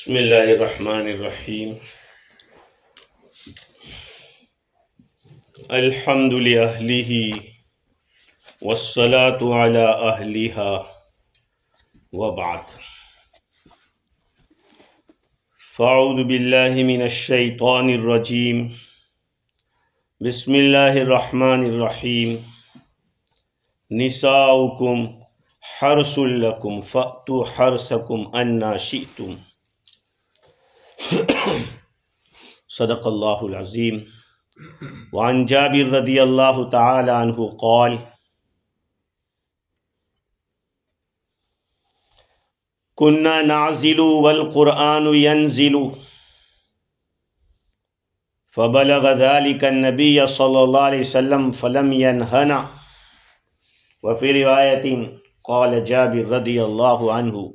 बिस्मिल्लाहिर्रहमानिर्रहीम। अल्हम्दुलिल्लाहि वस्सलातु अला अहलिहा व बाद। फ़अऊज़ु बिल्लाहि मिनश शैतानिर रजीम। बिस्मिल्लाहिर्रहमानिर्रहीम। निसाउकुम हर्सुल लकुम फ़अतु हर्सकुम अन्ना शिअ्तुम। सदक़ल्लाहुल अज़ीम। वअन जाबिर रज़ियल्लाहु तआला अन्हु क़ाल कुन्ना नाज़िलु वल क़ुरआनु यंज़िलु फ़बलग़ ज़ालिका अन्नबिय्य सल्लल्लाहु अलैहि वसल्लम फ़लम यनहना। व फ़ी रिवायतिन क़ाल जाबिर रज़ियल्लाहु अन्हु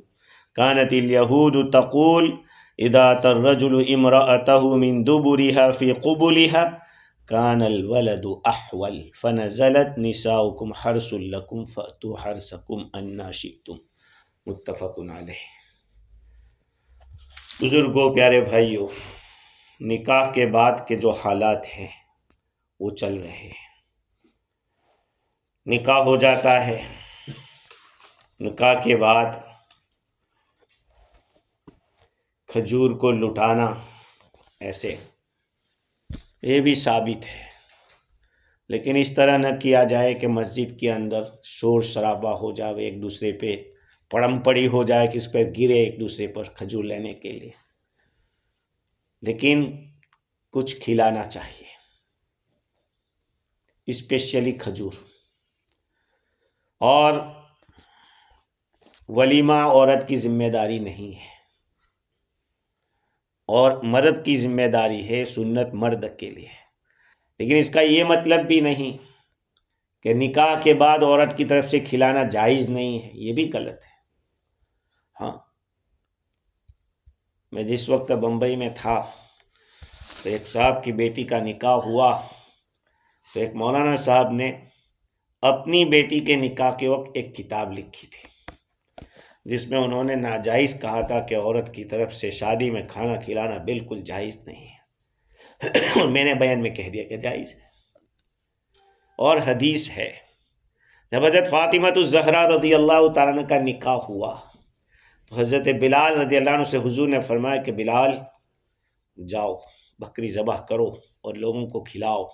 कानतिल यहूदु तक़ूल इज़ा अतर्रजुलु इम्रअतहु मिन दुबुरिहा फ़ी क़ुबुलिहा कानल वलदु अहवल फ़नज़लत निसाउकुम हर्सुल लकुम फ़अतु हर्सकुम अन्ना शिअ्तुम। मुत्तफ़क़ुन अलैह। बुज़ुर्गों, प्यारे भाइयों, निकाह के बाद के जो हालात हैं वो चल रहे हैं। निकाह हो जाता है, निकाह के बाद खजूर को लुटाना, ऐसे ये भी साबित है, लेकिन इस तरह न किया जाए कि मस्जिद के अंदर शोर शराबा हो जाए, एक दूसरे पे पड़म पड़ी हो जाए कि इस पर गिरे एक दूसरे पर खजूर लेने के लिए। लेकिन कुछ खिलाना चाहिए, स्पेशली खजूर। और वलीमा औरत की जिम्मेदारी नहीं है, और मर्द की जिम्मेदारी है, सुन्नत मर्द के लिए। लेकिन इसका ये मतलब भी नहीं कि निकाह के बाद औरत की तरफ से खिलाना जायज़ नहीं है, ये भी गलत है। हाँ, मैं जिस वक्त बम्बई में था तो एक साहब की बेटी का निकाह हुआ, तो एक मौलाना साहब ने अपनी बेटी के निकाह के वक्त एक किताब लिखी थी जिसमें उन्होंने नाजायज़ कहा था कि औरत की तरफ से शादी में खाना खिलाना बिल्कुल जायज़ नहीं है। मैंने बयान में कह दिया कि जायज़ है। और हदीस है, जब हज़रत फ़ातिमा ज़हरा रज़ियल्लाहु ताला अन्हा का निकाह हुआ तो हज़रत बिलाल रज़ियल्लाहु अन्हु से हुज़ूर ने फरमाया कि बिलाल जाओ बकरी ज़बह करो और लोगों को खिलाओ,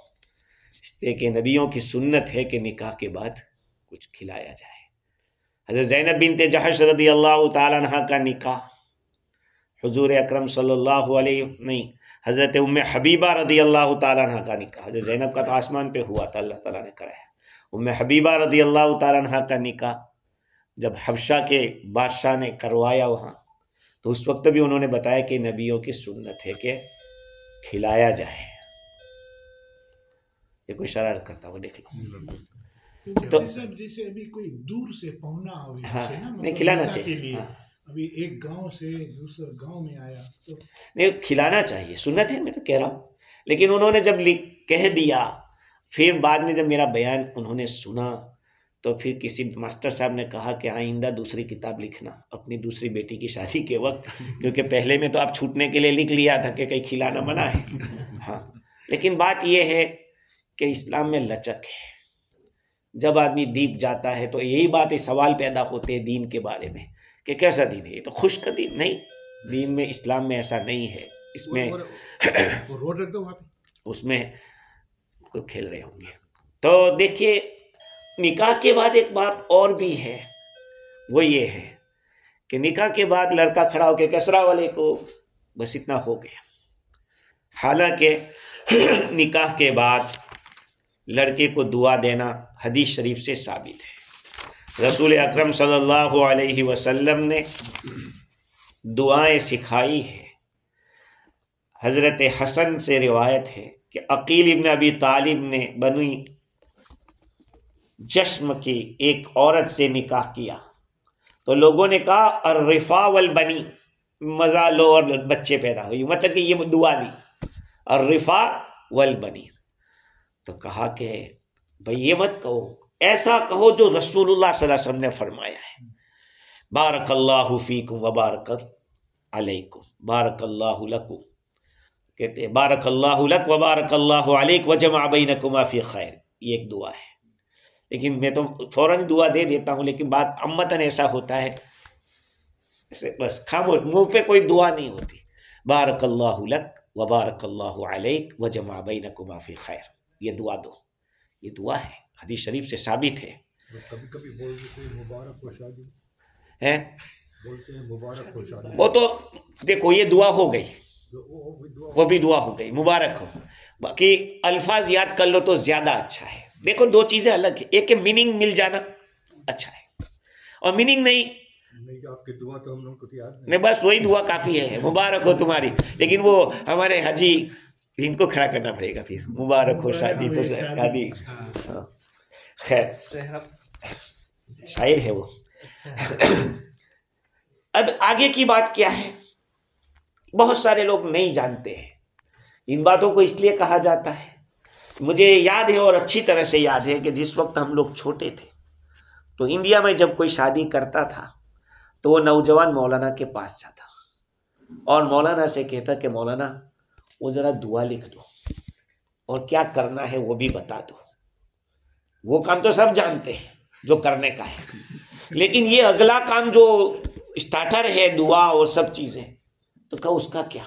इसलिए कि नबियों की सुन्नत है कि निकाह के बाद कुछ खिलाया जाए। हज़रत ज़ैनब बिन्ते जहश रज़ियल्लाहु ताला अन्हा का निकाह हुज़ूर अकरम सल्लल्लाहु अलैहि नहीं, हज़रत उम्मे हबीबा रज़ियल्लाहु ताला अन्हा का निकाह, हज़रत ज़ैनब का तो आसमान पे हुआ था, अल्लाह ताला ने कराया। उम्मे हबीबा रज़ियल्लाहु ताला अन्हा का निकाह जब हबशा के बादशाह ने करवाया वहाँ, तो उस वक्त भी उन्होंने बताया कि नबियों की सुन्नत है कि खिलाया जाए। ये कोई शरारत करता हुआ देख लो तो जैसे अभी कोई दूर से पहुंना हो, हाँ, ना, नहीं खिलाना चाहिए। हाँ, अभी एक गांव से दूसरे गांव में आया तो नहीं खिलाना चाहिए, सुन्नत है, मैं तो कह रहा हूँ। लेकिन उन्होंने जब कह दिया, फिर बाद में जब मेरा बयान उन्होंने सुना तो फिर किसी मास्टर साहब ने कहा कि आइंदा दूसरी किताब लिखना अपनी दूसरी बेटी की शादी के वक्त, क्योंकि पहले में तो आप छूटने के लिए लिख लिया था कि कहीं खिलाना मना है। हाँ, लेकिन बात यह है कि इस्लाम में लचक है। जब आदमी दीप जाता है तो यही बात है, सवाल पैदा होते हैं दीन के बारे में कि कैसा दीन है, ये तो खुश का दीन नहीं, दीन में इस्लाम में ऐसा नहीं है। इसमें वो रोड रख दो वहाँ पे, उसमें कोई खेल रहे होंगे। तो देखिए, निकाह के बाद एक बात और भी है, वो ये है कि निकाह के बाद लड़का खड़ा होकर कसरा वाले को, बस इतना हो गया। हालांकि निकाह के बाद लड़के को दुआ देना हदीस शरीफ से साबित है। रसूल अकरम सल्लल्लाहु अलैहि वसल्लम ने दुआएं सिखाई है। हज़रत हसन से रिवायत है कि अकील इब्न अबी तालिब ने बनी जश्म की एक औरत से निकाह किया तो लोगों ने कहा अर्रिफा वल बनी, मज़ा लो और बच्चे पैदा हुई, मतलब कि ये दुआ दी अर्रिफा वल बनी। तो कहा कि भाई ये मत कहो, ऐसा कहो जो रसूलुल्लाह सल्लल्लाहु अलैहि वसल्लम ने फरमाया है, बारकल्लाहु फीकुम व बारक अलैकुम बारकल्लाहु लकुम, कहते हैं बारकल्लाहु लक व बारकल्लाहु अलैक व जमा बैनकुमा फी खैर, ये एक दुआ है। लेकिन मैं तो फौरन दुआ दे देता हूँ, लेकिन बात अम्मतन ऐसा होता है, ऐसे बस खामोश, मुंह पे कोई दुआ नहीं होती। बारकल्लाहु लक व बारकल्लाहु अलैक व जमा बैनकुमा फी खैर, ये दुआ दो, ये दुआ है, हदीस शरीफ से साबित है। कभी कभी बोलते हैं मुबारक हो शादी है, बोलते हैं मुबारक हो शादी, वो तो देखो ये दुआ हो गई, वो भी दुआ हो गई, मुबारक हो। बाकी अल्फाज याद कर लो तो ज्यादा अच्छा है। देखो दो चीजें अलग है, एक मीनिंग मिल जाना अच्छा है, और मीनिंग नहीं आपकी दुआ तो हम लोग को याद नहीं, बस वही दुआ काफी है, मुबारक हो तुम्हारी। लेकिन वो हमारे हाजी, इनको खड़ा करना पड़ेगा फिर, मुबारक हो शादी, तो शादी खैर शायर है वो। अब आगे की बात क्या है, बहुत सारे लोग नहीं जानते हैं इन बातों को, इसलिए कहा जाता है। मुझे याद है और अच्छी तरह से याद है कि जिस वक्त हम लोग छोटे थे तो इंडिया में जब कोई शादी करता था तो वो नौजवान मौलाना के पास जाता और मौलाना से कहता कि मौलाना वो जरा दुआ लिख दो और क्या करना है वो भी बता दो। वो काम तो सब जानते हैं जो करने का है, लेकिन ये अगला काम जो स्टार्टर है दुआ और सब चीजें, तो कहा उसका क्या।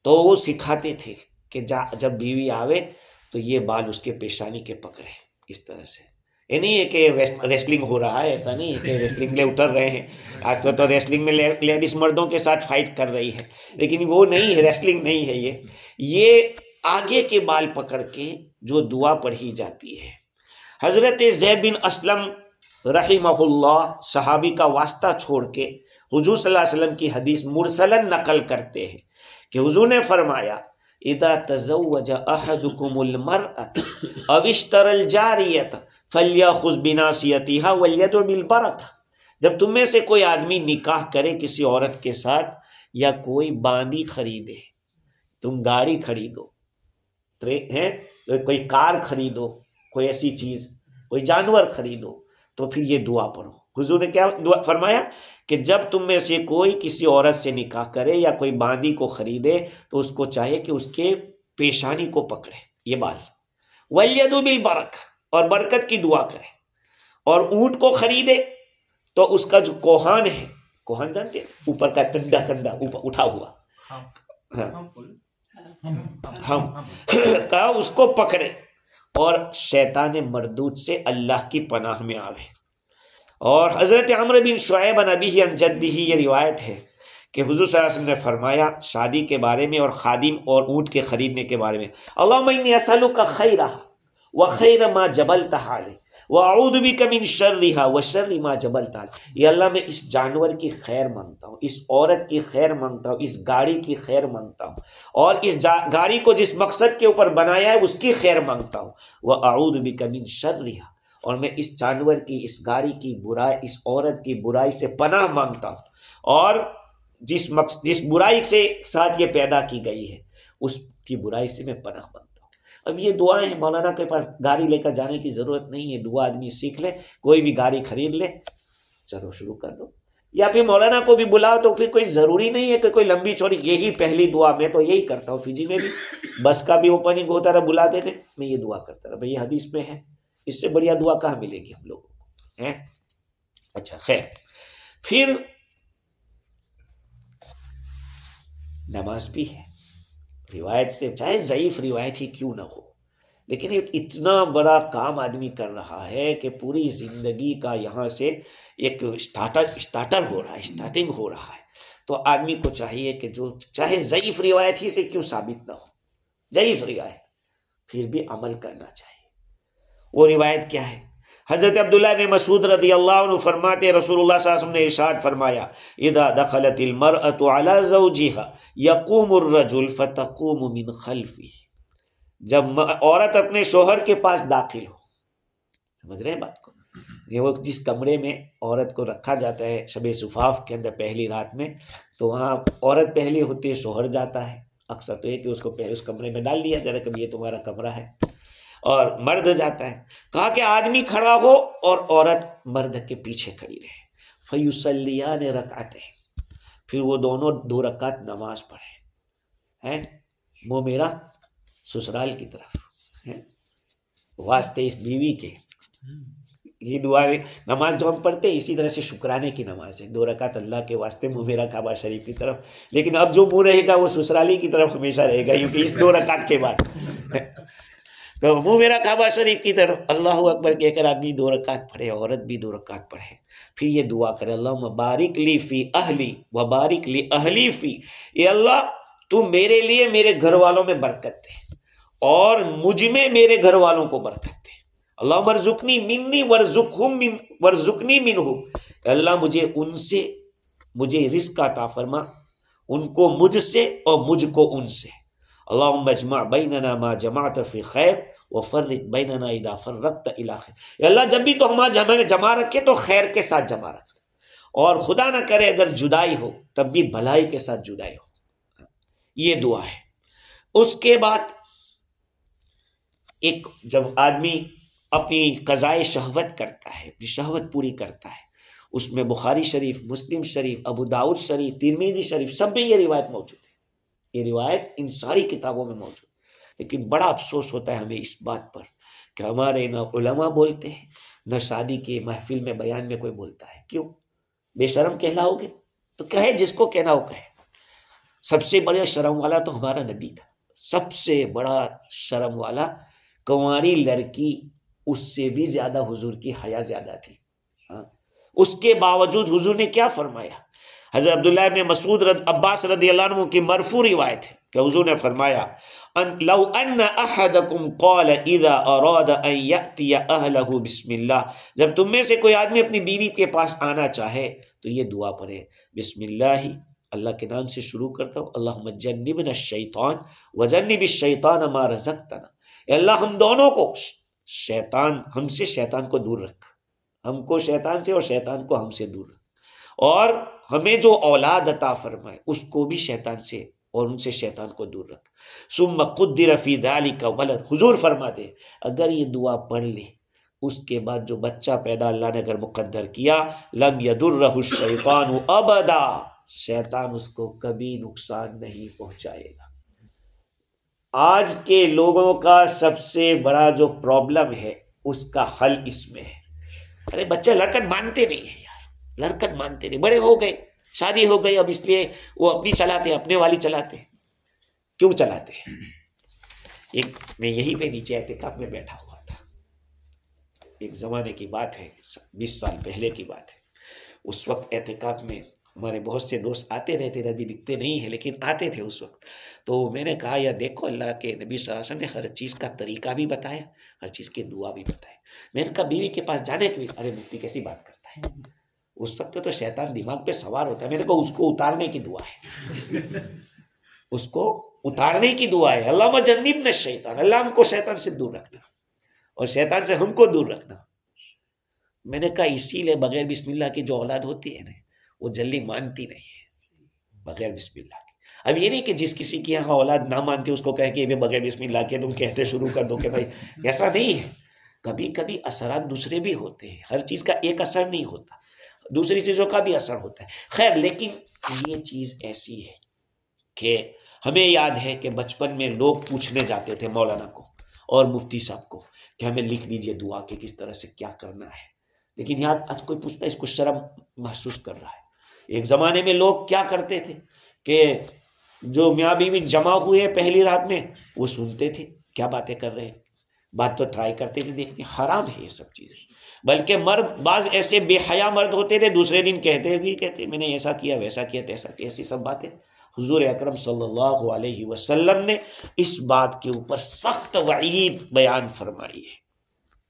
तो वो सिखाते थे कि जब बीवी आवे तो ये बाल उसके पेशानी के पकड़े इस तरह से। ये नहीं है कि रेसलिंग हो रहा है, ऐसा नहीं है कि रेसलिंग में उतर रहे हैं। आज तो रेसलिंग में लेडीज मर्दों के साथ फाइट कर रही है, लेकिन वो नहीं है, रेसलिंग नहीं है ये आगे के बाल पकड़ के जो दुआ पढ़ी जाती है। हजरत ज़ैद बिन अस्लम रहिमहुल्लाह सहाबी का वास्ता छोड़ के हुजूर सल्लल्लाहु अलैहि वसल्लम की हदीस मुरसलन नकल करते हैं कि हुजूर ने फरमाया इदा तज़व्वज अहदुकुमुल मरअत अविश्तरल जारियत फल्याखुज़ बिनासियतिहा वल्यदु बिल बरका। जब तुम में से कोई आदमी निकाह करे किसी औरत के साथ, या कोई बांदी खरीदे, तुम गाड़ी खरीदो है, कोई कार खरीदो, कोई ऐसी चीज, कोई जानवर खरीदो, तो फिर ये दुआ पढ़ो। हुजूर ने क्या दुआ फरमाया कि जब तुम में से कोई किसी औरत से निकाह करे या कोई बांदी को खरीदे तो उसको चाहिए कि उसके पेशानी को पकड़े, ये बाल, वल्यदु बिल बरक, और बरकत की दुआ करे। और ऊंट को खरीदे तो उसका जो कोहान है, कोहान जानते हैं, ऊपर का कंधा कंधा ऊपर उठा हुआ, हम का उसको पकड़े और शैतान मरदूद से अल्लाह की पनाह में आवे। और हजरत अम्र बिन शुऐब अन अबीही अन जद्दिही, ये रिवायत है कि हुजूर सल्लल्लाहु अलैहि वसल्लम ने फरमाया शादी के बारे में और खादिम और ऊँट के खरीदने के बारे में, अल्लाहुम्मा इन्नी असअलुका खैरहा व खैर मा जबलतहा अलैहि व अऊज़ु बिका मिन शर्रिहा व शर्रि मा जबलता अलैहि। ये अल्लाह मैं इस जानवर की खैर मांगता हूँ, इस औरत की खैर मांगता हूँ, इस गाड़ी की खैर मांगता हूँ, और इस गाड़ी को जिस मकसद के ऊपर बनाया है उसकी खैर मांगता हूँ। व अऊज़ु बिका मिन शर्रिहा, और मैं इस जानवर की, इस गाड़ी की बुराई, इस औरत की बुराई से पनाह मांगता हूँ, और जिस बुराई से साथ ये पैदा की गई है उसकी बुराई से मैं पनाह मांगता हूँ। अब ये दुआएं हैं, मौलाना के पास गाड़ी लेकर जाने की जरूरत नहीं है, दुआ आदमी सीख ले, कोई भी गाड़ी खरीद ले, चलो शुरू कर दो। या फिर मौलाना को भी बुलाओ, तो फिर कोई जरूरी नहीं है कि कोई लंबी चौड़ी, यही पहली दुआ मैं तो यही करता हूँ। फिजी में भी बस का भी ओपनिंग होता रहा, बुला देते, मैं ये दुआ करता रहा, भाई हदीस में है, इससे बढ़िया दुआ कहाँ मिलेगी हम लोगों को, है। अच्छा खैर, फिर नमाज भी है, रिवायत से, चाहे ज़ईफ रिवायत ही क्यों ना हो, लेकिन इतना बड़ा काम आदमी कर रहा है कि पूरी जिंदगी का यहाँ से एक स्टार्टर हो रहा है, स्टार्टिंग हो रहा है। तो आदमी को चाहिए कि जो चाहे ज़ईफ रिवायत ही से क्यों साबित ना हो, ज़ईफ रिवायत, फिर भी अमल करना चाहिए। वो रिवायत क्या है, हज़रत अब्दुल्लाह इब्न मसूद रज़ियल्लाहु अन्हु फरमाते रसूलुल्लाह सल्लल्लाहु अलैहि वसल्लम ने इरशाद फरमाया, इदा दखलतिल मरअतु अला ज़ौजिहा यक़ूमुर रजुल फतक़ूमु मिन खल्फ़िही। जब औरत अपने शोहर के पास दाखिल हो, समझ रहे हैं बात को, ये वो जिस कमरे में औरत को रखा जाता है शबे सुफाफ के अंदर पहली रात में, तो वहाँ औरत पहली होती है, शोहर जाता है। अक्सर तो ये कि उसको पहले उस कमरे में डाल दिया जाता है, कभी ये तुम्हारा कमरा है, और मर्द जाता है। कहा कि आदमी खड़ा हो और औरत मर्द के पीछे खड़ी रहे, फयुसल्लियान रकाते, फिर वो दोनों 2 रकात नमाज पढ़े हैं, वो मेरा ससुराल की तरफ है, वास्ते इस बीवी के। ये दुआ नमाज जो हम पढ़ते हैं इसी तरह से शुक्राने की नमाज है, 2 रकात अल्लाह के वास्ते, मुँह मेरा काबा शरीफ की तरफ। लेकिन अब जो मुँह रहेगा वो ससुराली की तरफ हमेशा रहेगा, क्योंकि इस 2 रकात के बाद तो मुँह मेरा काबा शरीफ की तरफ। अल्लाह अकबर कहकर आदमी 2 रकात पढ़े, औरत भी 2 रकात पढ़े, फिर ये दुआ करे, अल्लाह बारिक ली फी अहली व बारिक ली अहली फी, ये अल्लाह तू मेरे लिए मेरे घर वालों में बरकत दे और मुझ में मेरे घर वालों को बरकत दे। अल्लाह मरजुकनी मिन्नी वर्जुकनी मिनहुम, अल्लाह मुझे उनसे मुझे रिस्क अता फरमा, उनको मुझसे और मुझको उनसे। अल्लाहुम्मा जमा बैनना मा जमाअत फी खैर व फर्रिक बैनना इदा फर्रकत इला खैर, अल्लाह जब भी तो हमें जमा रखे तो खैर के साथ जमा रखे, और खुदा ना करे अगर जुदाई हो तब भी भलाई के साथ जुदाई हो। ये दुआ है। उसके बाद एक जब आदमी अपनी कज़ाए शहवत करता है, अपनी शहवत पूरी करता है, उसमें बुखारी शरीफ, मुस्लिम शरीफ, अबू दाऊद शरीफ, तिरमिज़ी शरीफ सब में ये रिवायत मौजूद है। ये रिवायत इन सारी किताबों में मौजूद। लेकिन बड़ा अफसोस होता है हमें इस बात पर कि हमारे ना उलमा बोलते हैं, न शादी के महफिल में बयान में कोई बोलता है। क्यों? बेशरम कहलाओगे तो कहे, जिसको कहना हो कहे। सबसे बड़ा शर्म वाला तो हमारा नबी था, सबसे बड़ा शर्म वाला। कुंवारी लड़की उससे भी ज्यादा हुजूर की हया ज्यादा थी। हाँ, उसके बावजूद हुजूर ने क्या फरमाया? हज़रत अब्दुल्लाह इब्न मसूद अब्बास रज़ियल्लाहु अन्हु की मरफू रिवायत है कि हुजूर ने फरमाया, लौ अन्न अहदकुम क़ाल इज़ा अरादा अन यअतिया अहलहु बिस्मिल्लाह, जब तुम में से कोई आदमी अपनी बीवी के पास आना चाहे तो ये दुआ पढ़े, बिस्मिल्लाह, अल्लाह के नाम से शुरू करता हूँ, अल्लाहुम्मा जन्निबना शैतान व जन्निबिश शैतान मा रज़क़तना, अल्लाह हम दोनों को शैतान, हमसे शैतान को दूर रख, हमको शैतान से और शैतान को हमसे दूर रख, और हमें जो औलाद अता फरमाए उसको भी शैतान से और उनसे शैतान को दूर रख। सुम्मा क़ुद्दिर फ़ी ज़ालिका वलद, हुजूर फरमाते अगर ये दुआ पढ़ ले उसके बाद जो बच्चा पैदा अल्लाह ने अगर मुक़द्दर किया, लम यदुर्रहु शैतान अबदा, शैतान उसको कभी नुकसान नहीं पहुंचाएगा। आज के लोगों का सबसे बड़ा जो प्रॉब्लम है उसका हल इसमें है। अरे बच्चे लड़कन मानते नहीं है यार, लड़कन मानते नहीं, बड़े हो गए, शादी हो गई, अब इसलिए वो अपनी चलाते, अपने वाली चलाते। क्यों चलाते हैं? एक मैं यहीं पे नीचे एहतिकाफ में बैठा हुआ था, एक ज़माने की बात है, 20 साल पहले की बात है। उस वक्त एहतिकाफ में हमारे बहुत से दोस्त आते रहते थे, अभी दिखते नहीं है लेकिन आते थे उस वक्त। तो मैंने कहा यार देखो, अल्लाह के नबी सल्लल्लाहु अलैहि वसल्लम ने हर चीज़ का तरीका भी बताया, हर चीज़ की दुआ भी बताई। मैंने कहा बीवी के पास जाने के लिए, अरे मुफ्ती कैसी बात करता है, उस वक्त तो शैतान दिमाग पे सवार होता है। मैंने कहा उसको उतारने की दुआ है, उसको उतारने की दुआ है, अल्लाह जन्निबना शैतान, अल्लाह हमको शैतान से दूर रखना और शैतान से हमको दूर रखना। मैंने कहा इसीलिए बगैर बिस्मिल्लाह की जो औलाद होती है ना, वो जल्दी मानती नहीं है बगैर बिस्मिल्लाह की। अब ये नहीं कि जिस किसी की यहाँ औलाद ना मानती उसको कहे कि बगैर बिस्मिल्लाह के तुम कहते शुरू कर दो कि भाई, ऐसा नहीं है। कभी कभी असरात दूसरे भी होते हैं, हर चीज़ का एक असर नहीं होता, दूसरी चीज़ों का भी असर होता है। खैर, लेकिन ये चीज़ ऐसी है कि हमें याद है कि बचपन में लोग पूछने जाते थे मौलाना को और मुफ्ती साहब को कि हमें लिख दीजिए दुआ के किस तरह से क्या करना है। लेकिन यहाँ आज कोई पूछता है, इसको शर्म महसूस कर रहा है। एक ज़माने में लोग क्या करते थे कि जो मियाँ बीवी जमा हुए पहली रात में, वो सुनते थे क्या बातें कर रहे हैं, बात तो ट्राई करते थे देखने। हराम है ये सब चीज़ें। बल्कि मर्द, बाज ऐसे बेहया मर्द होते थे, दूसरे दिन कहते मैंने ऐसा किया, वैसा किया, तैसा किया, ऐसी सब बातें। हुजूर अकरम सल्लल्लाहु अलैहि वसल्लम ने इस बात के ऊपर सख्त वईद बयान फरमाई है।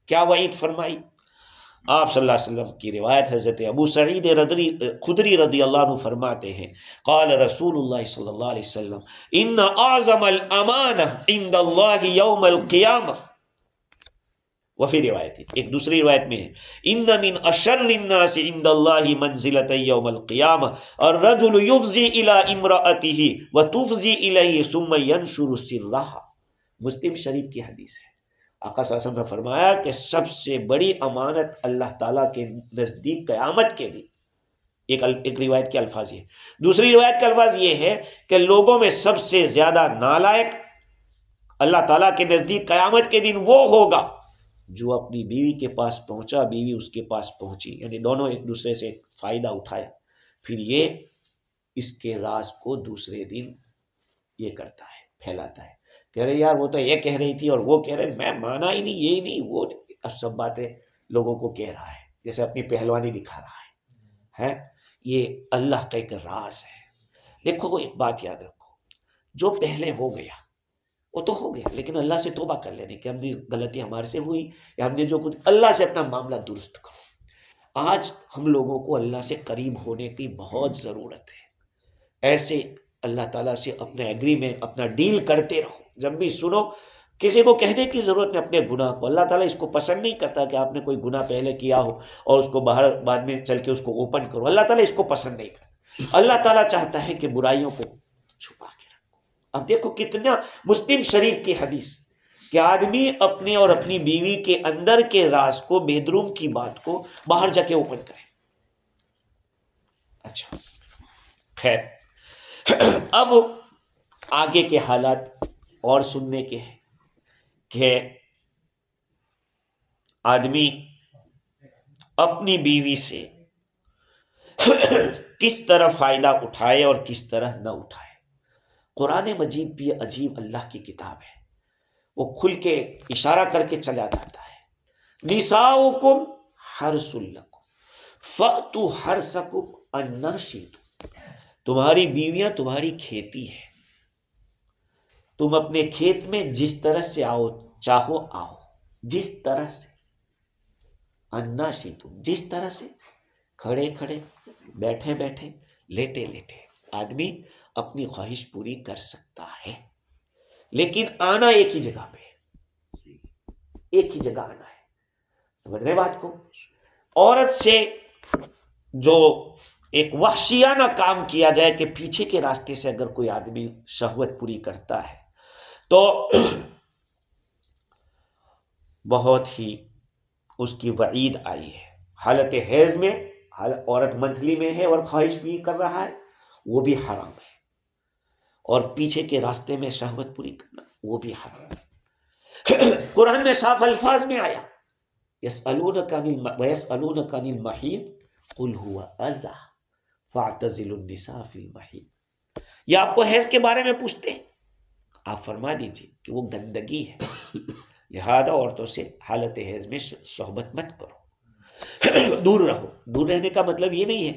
क्या वईद फरमाई? आप सल्लल्लाहु अलैहि वसल्लम की रिवायत हज़रत अबू सईद खुदरी रज़ियल्लाहु अन्हु फरमाते हैं, क़ाल रसूलुल्लाह सल्लल्लाहु अलैहि वसल्लम, इन्ना आज़मल अमाना इंदल्लाहि यौमल क़ियामह। वफ़ी रिवायत, एक दूसरी रिवायत में है, इन्ना मिन अशर्रिन नास इंदल्लाहि मंज़िलतन यौमल क़ियामह और रजुल युफ़ज़ी इला इम्रअतिही व तुफ़ज़ी इलैहि सुम्मा यंशुरु सिर्रहा। मुस्लिम शरीफ की हदीस है। आका सल्लल्लाहु अलैहि वसल्लम ने फरमाया कि सबसे बड़ी अमानत अल्लाह ताला के नज़दीक क़यामत के दिन एक रिवायत के अल्फाज ये, दूसरी रिवायत के अल्फाज ये है कि लोगों में सबसे ज्यादा नालायक अल्लाह ताला के नजदीक कयामत के दिन वो होगा जो अपनी बीवी के पास पहुंचा, बीवी उसके पास पहुंची, यानी दोनों एक दूसरे से फायदा उठाया, फिर ये इसके राज को दूसरे दिन ये करता है, फैलाता है, कह रहे यार वो तो ये कह रही थी और वो कह रहे मैं माना ही नहीं, यही नहीं वो नहीं। अब सब बातें लोगों को कह रहा है, जैसे अपनी पहलवानी दिखा रहा है। ये अल्लाह का एक राज है। देखो वो एक बात याद रखो, जो पहले हो गया वो तो हो गया, लेकिन अल्लाह से तौबा कर लेने की हमने गलती हमारे से हुई या हमने जो कुछ, अल्लाह से अपना मामला दुरुस्त करो। आज हम लोगों को अल्लाह से करीब होने की बहुत ज़रूरत है। ऐसे अल्लाह ताला से अपने एग्रीमेंट, अपना डील करते रहो। जब भी सुनो, किसी को कहने की ज़रूरत नहीं अपने गुनाह को। अल्लाह ताला इसको पसंद नहीं करता कि आपने कोई गुनाह पहले किया हो और उसको बाहर बाद में चल के उसको ओपन करो। अल्लाह ताला इसको पसंद नहीं करता। अल्लाह ताला चाहता है कि बुराइयों को छुपा के रखो। अब देखो कितना मुस्लिम शरीफ की हदीस कि आदमी अपने और अपनी बीवी के अंदर के राज को, बेडरूम की बात को बाहर जाके ओपन करे। अच्छा खैर, अब आगे के हालात और सुनने के हैं कि आदमी अपनी बीवी से किस तरह फायदा उठाए और किस तरह न उठाए। कुरान मजीद भी अजीब अल्लाह की किताब है, वो खुल के इशारा करके चला जाता है। निसाउकुम हर्सुल लकुम फअतु हर्सकुम अन्ना शिअ्तुम। तुम्हारी बीवियां तुम्हारी खेती है, तुम अपने खेत में जिस तरह से आओ चाहो आओ, जिस तरह से, अन्ना शिअ्तुम जिस तरह से, खड़े खड़े, बैठे बैठे, लेटे लेटे आदमी अपनी ख्वाहिश पूरी कर सकता है। लेकिन आना एक ही जगह पे, एक ही जगह आना है। समझ रहे बात को? औरत से जो एक वहशियाना काम किया जाए कि पीछे के रास्ते से अगर कोई आदमी शहवत पूरी करता है तो बहुत ही उसकी वईद आई है। हालत हैज में, औरत मंथली में है और ख्वाहिश भी कर रहा है, वो भी हराम है। और पीछे के रास्ते में शहवत पूरी करना वो भी हराम है। कुरान में साफ अल्फाज में आया, यसअलूनका अनिल महीद कुल हुवा अज़ा फ़अतज़िलुन निसा फ़िल महीद। ये आपको हैज के बारे में पूछते हैं, आप फरमा दीजिए कि वो गंदगी है, लिहाजा औरतों से हालत हैज में सोहबत मत करो, दूर रहो। दूर रहने का मतलब ये नहीं है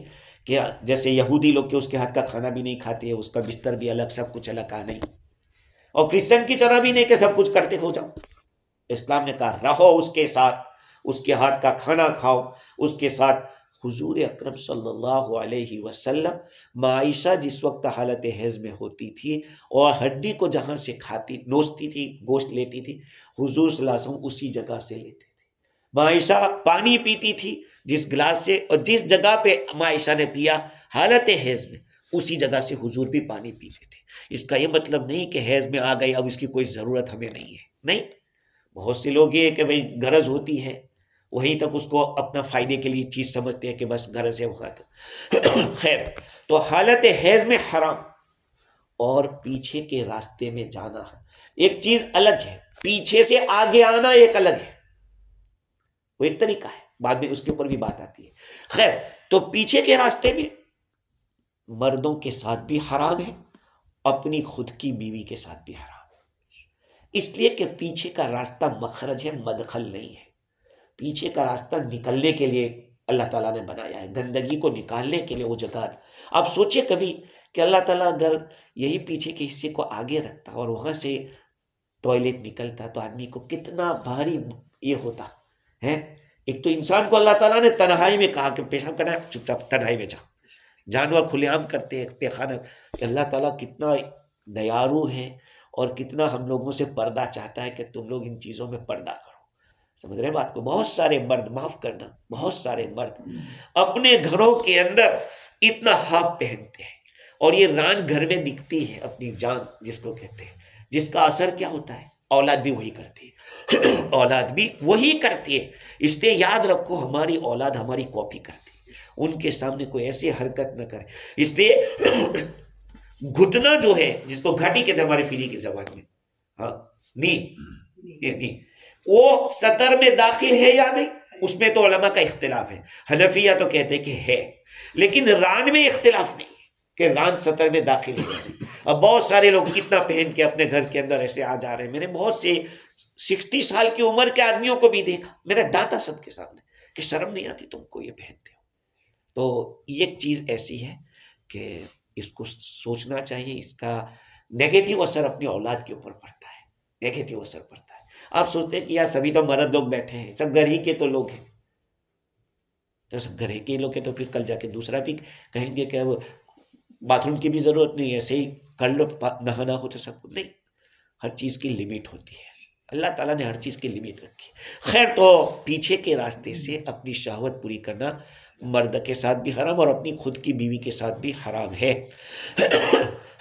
कि जैसे यहूदी लोग के उसके हाथ का खाना भी नहीं खाते, उसका बिस्तर भी अलग, सब कुछ अलग, का नहीं। और क्रिश्चियन की तरह भी नहीं कि सब कुछ करते हो जाओ। इस्लाम ने कहा रहो उसके साथ, उसके हाथ का खाना खाओ, उसके साथ। हुजूर अकरम सल्लल्लाहु अलैहि वसल्लम माइशा जिस वक्त हालत हैज में होती थी और हड्डी को जहाँ से खाती, नोचती थी, गोश्त लेती थी, हुजूर सल्लल्लाहु अलैहि वसल्लम उसी जगह से लेते थे। माइशा पानी पीती थी जिस गिलास से, और जिस जगह पे माइशा ने पिया हालत हैज में, उसी जगह से हुजूर भी पानी पीते थे। इसका ये मतलब नहीं कि हैज में आ गई अब इसकी कोई ज़रूरत हमें नहीं है, नहीं। बहुत से लोग ये कि भाई गरज होती है, वहीं तक उसको अपना फ़ायदे के लिए चीज़ समझते हैं कि बस गरज है वहाँ तक। खैर, तो हालत हैज में हराम और पीछे के रास्ते में जाना एक चीज़ अलग है, पीछे से आगे आना एक अलग है, वो एक तरीका है, बाद में उसके ऊपर भी बात आती है। खैर, तो पीछे के रास्ते में मर्दों के साथ भी हराम है, अपनी खुद की बीवी के साथ भी हराम है। इसलिए कि पीछे का रास्ता मखरज है, मदखल नहीं है। पीछे का रास्ता निकलने के लिए अल्लाह ताला ने बनाया है, गंदगी को निकालने के लिए वो जगह। आप सोचिए कभी कि अल्लाह ताला अगर यही पीछे के हिस्से को आगे रखता और वहाँ से टॉयलेट निकलता तो आदमी को कितना भारी ये होता है। एक तो इंसान को अल्लाह ताला ने तन्हाई में कहा कि पेशाब करना है, चुपचाप तन्हाई में जा। जानवर खुलेआम करते हैं पेखाना। अल्लाह ताला कितना दयालु है और कितना हम लोगों से पर्दा चाहता है कि तुम लोग इन चीज़ों में पर्दा करो। समझ रहे बात को? बहुत सारे मर्द, माफ करना, बहुत सारे मर्द अपने घरों के अंदर इतना हाफ पहनते हैं और ये रान घर में दिखती है, अपनी जान जिसको कहते हैं, जिसका असर क्या होता है? औलाद भी वही करती है औलाद भी वही करती है। इसलिए याद रखो, हमारी औलाद हमारी कॉपी करती है, उनके सामने कोई ऐसी हरकत न करे। इसलिए घुटना जो है, जिसको घाटी कहते हैं हमारे फिजी की जबान में, हाँ, नी, ये नी, वो सतर में दाखिल है या नहीं, उसमें तो उलमा का इख्तिलाफ है। हनफिया तो कहते हैं कि है, लेकिन रान में इख्तिलाफ नहीं कि रान सतर में दाखिल है। अब बहुत सारे लोग कितना पहन के अपने घर के अंदर ऐसे आ जा रहे हैं। मैंने बहुत से 60 साल की उम्र के आदमियों को भी देखा, मैंने डांटा सबके सामने कि शर्म नहीं आती तुमको ये पहनते हो। तो ये चीज ऐसी है कि इसको सोचना चाहिए, इसका नेगेटिव असर अपनी औलाद के ऊपर पड़ता है, नेगेटिव असर पड़ता है। आप सोचते हैं कि यार सभी तो मर्द लोग बैठे हैं, सब घर ही के तो लोग हैं, तो सब घर के लोग हैं, तो फिर कल जाके दूसरा भी कहेंगे कि अब बाथरूम की भी जरूरत नहीं है, ऐसे ही कर लो, नहाना हो तो सब कुछ नहीं। हर चीज की लिमिट होती है, अल्लाह ताला ने हर चीज की लिमिट रखी है। खैर, तो पीछे के रास्ते से अपनी शहवत पूरी करना मर्द के साथ भी हराम और अपनी खुद की बीवी के साथ भी हराम है।